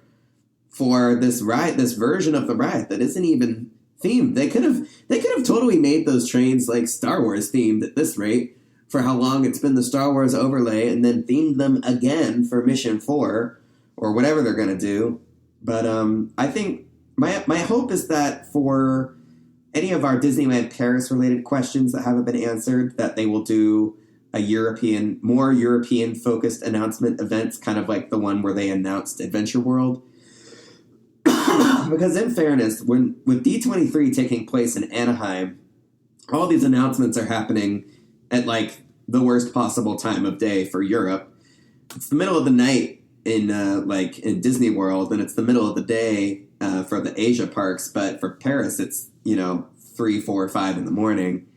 for this ride, this version of the ride that isn't even themed. They could have totally made those trains like Star Wars themed at this rate for how long it's been the Star Wars overlay, and then themed them again for Mission 4 or whatever they're going to do. But I think my hope is that for any of our Disneyland Paris related questions that haven't been answered, that they will do a more European focused announcement events, kind of like the one where they announced Adventure World. Because in fairness, with D23 taking place in Anaheim, all these announcements are happening at like the worst possible time of day for Europe. It's the middle of the night in Disney World, and it's the middle of the day for the Asia parks. But for Paris, it's 3, 4, 5 in the morning.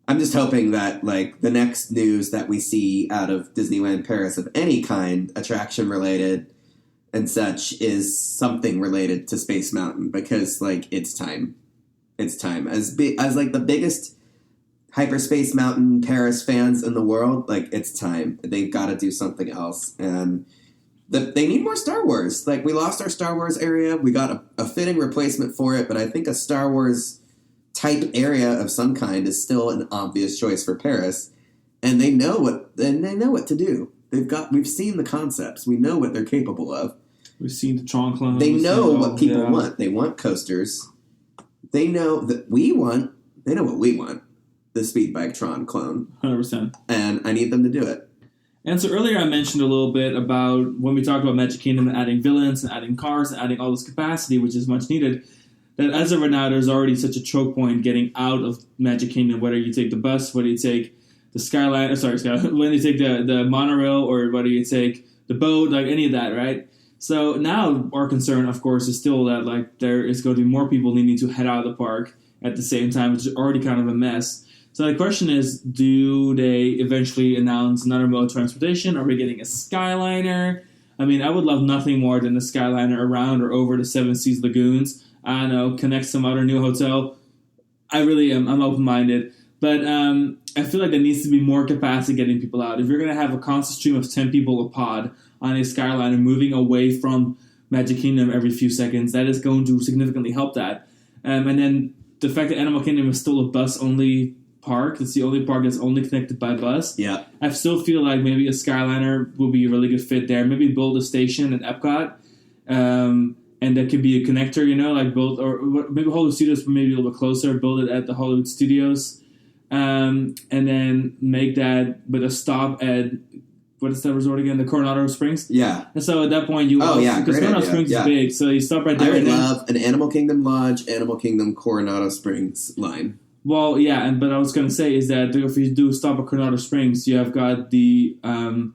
I'm just hoping that like the next news that we see out of Disneyland Paris of any kind, attraction related and such, is something related to Space Mountain, because like it's time. As like the biggest Hyperspace Mountain Paris fans in the world, like it's time. They've got to do something else, and they need more Star Wars. Like we lost our Star Wars area, we got a fitting replacement for it, but I think a Star Wars type area of some kind is still an obvious choice for Paris, and they know what to do. We've seen the concepts. We know what they're capable of. We've seen the Tron clones. They know what people want. They want coasters. They know that they know what we want. The Speed Bike Tron clone. 100%. And I need them to do it. And so earlier I mentioned a little bit about when we talked about Magic Kingdom and adding villains and adding cars and adding all this capacity, which is much needed, that as of right now, there's already such a choke point getting out of Magic Kingdom, whether you take the bus, whether you take the Skyline, when you take the monorail, or whether you take the boat, like any of that, right? So now our concern, of course, is still that like there is going to be more people needing to head out of the park at the same time, which is already kind of a mess. So the question is, do they eventually announce another mode of transportation? Are we getting a Skyliner? I mean, I would love nothing more than a Skyliner around or over the Seven Seas Lagoons. I don't know, connect some other new hotel. I really am. I'm open-minded. But I feel like there needs to be more capacity getting people out. If you're going to have a constant stream of 10 people a pod on a Skyliner moving away from Magic Kingdom every few seconds, that is going to significantly help that. And then the fact that Animal Kingdom is still a bus-only park, it's the only park that's only connected by bus. Yeah. I still feel like maybe a Skyliner will be a really good fit there. Maybe build a station at Epcot. And that could be a connector, like build, or maybe Hollywood Studios, maybe a little bit closer, build it at the Hollywood Studios. And then make that with a stop at, what is that resort again? The Coronado Springs? Yeah. And so at that point, because Coronado Springs is big, so you stop right there. I would love an Animal Kingdom Lodge, Animal Kingdom Coronado Springs line. Well, yeah, but I was going to say is that if you do stop at Coronado Springs, you have got the, in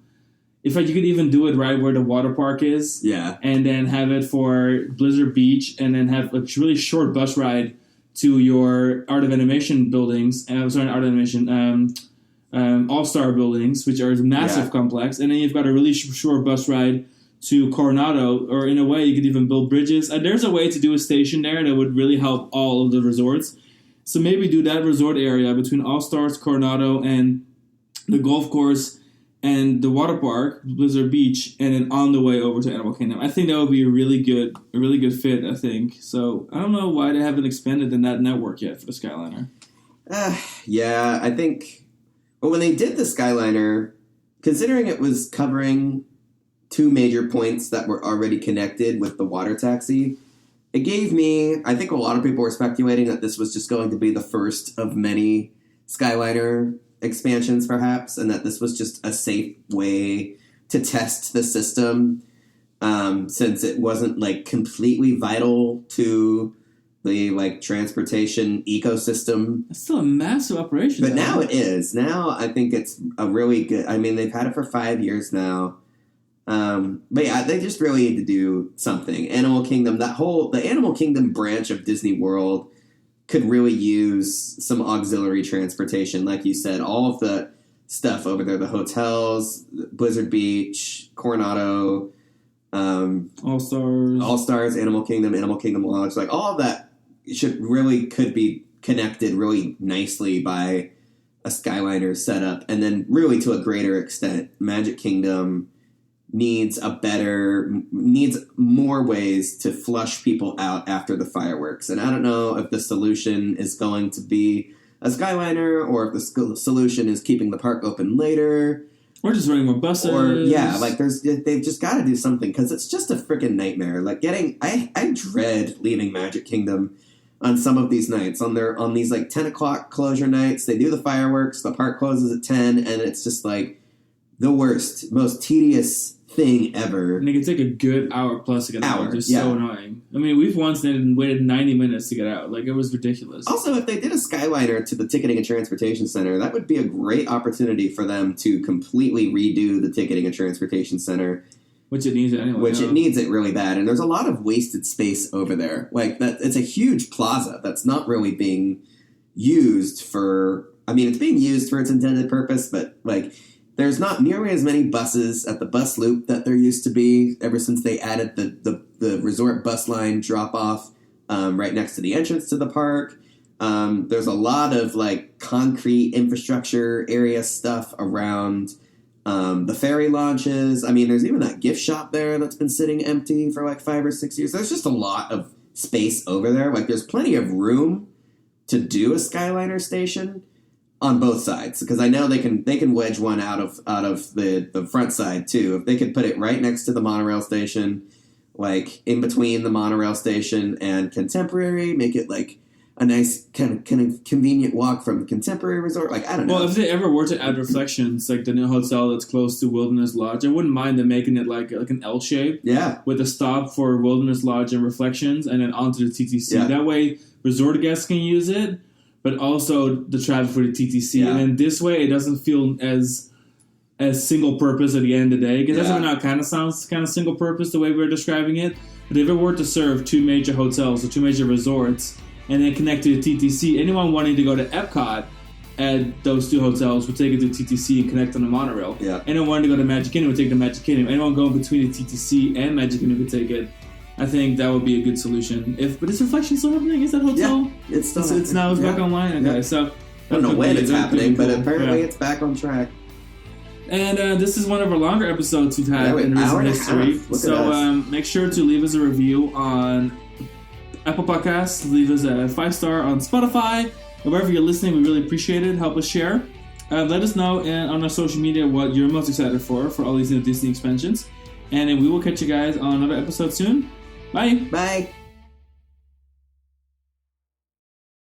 fact, you could even do it right where the water park is. Yeah. And then have it for Blizzard Beach, and then have a really short bus ride to your Art of Animation buildings. Art of Animation, All-Star buildings, which are a massive complex. And then you've got a really short bus ride to Coronado, or in a way, you could even build bridges. There's a way to do a station there that would really help all of the resorts. So maybe do that resort area between All-Stars, Coronado, and the golf course and the water park, Blizzard Beach, and then on the way over to Animal Kingdom. I think that would be a really good fit, I think. So I don't know why they haven't expanded in that network yet for the Skyliner. Yeah, I think... Well, when they did the Skyliner, considering it was covering two major points that were already connected with the water taxi, it gave me... I think a lot of people were speculating that this was just going to be the first of many Skyliner expansions, perhaps, and that this was just a safe way to test the system, since it wasn't, completely vital to the, transportation ecosystem. It's still a massive operation. But now it is. Now I think it's a really good... I mean, they've had it for 5 years now. But yeah, they just really need to do something. Animal Kingdom, the Animal Kingdom branch of Disney World could really use some auxiliary transportation. Like you said, all of the stuff over there, the hotels, Blizzard Beach, Coronado, All-Stars, Animal Kingdom Lodge, all of that could be connected really nicely by a Skyliner setup. And then really to a greater extent, Magic Kingdom needs more ways to flush people out after the fireworks. And I don't know if the solution is going to be a Skyliner, or if the solution is keeping the park open later. Or just running more buses. Or, yeah, they've just got to do something, because it's just a freaking nightmare. I dread leaving Magic Kingdom on some of these nights. On these 10 o'clock closure nights, they do the fireworks, the park closes at 10, and it's just the worst, most tedious thing ever. And it can take a good hour plus to get out. It's so annoying. I mean, we've once waited 90 minutes to get out. It was ridiculous. Also, if they did a Skyliner to the Ticketing and Transportation Center, that would be a great opportunity for them to completely redo the Ticketing and Transportation Center. Which it needs it anyway. It needs it really bad. And there's a lot of wasted space over there. It's a huge plaza that's not really being used for... I mean, it's being used for its intended purpose, but, there's not nearly as many buses at the bus loop that there used to be ever since they added the resort bus line drop-off right next to the entrance to the park. There's a lot of, concrete infrastructure area stuff around the ferry launches. I mean, there's even that gift shop there that's been sitting empty for, 5 or 6 years. There's just a lot of space over there. There's plenty of room to do a Skyliner station on both sides, because I know they can wedge one out of the front side too. If they could put it right next to the monorail station, in between the monorail station and Contemporary, make it a nice kind of convenient walk from the Contemporary Resort. I don't know. Well, if they ever were to add reflections, the new hotel that's close to Wilderness Lodge, I wouldn't mind them making it like an L shape. Yeah. With a stop for Wilderness Lodge and reflections, and then onto the TTC. Yeah. That way, resort guests can use it, but also the traffic for the TTC. Yeah. And then this way, it doesn't feel as single purpose at the end of the day. Because that's what it kind of sounds kind of single purpose the way we're describing it. But if it were to serve two major hotels or two major resorts, and then connect to the TTC, anyone wanting to go to Epcot at those two hotels would take it to TTC and connect on the monorail. Yeah. Anyone wanting to go to Magic Kingdom would take the Magic Kingdom. Anyone going between the TTC and Magic Kingdom could take it. I think that would be a good solution. But is Reflection still happening? Is that hotel? Yeah, it's still It's now back online? Okay, so... I don't know when it's happening, but apparently it's back on track. And this is one of our longer episodes we've had in recent history. So make sure to leave us a review on Apple Podcasts. Leave us a 5-star on Spotify. Wherever you're listening, we really appreciate it. Help us share. Let us know on our social media what you're most excited for all these new Disney expansions. And then we will catch you guys on another episode soon. Bye. Bye.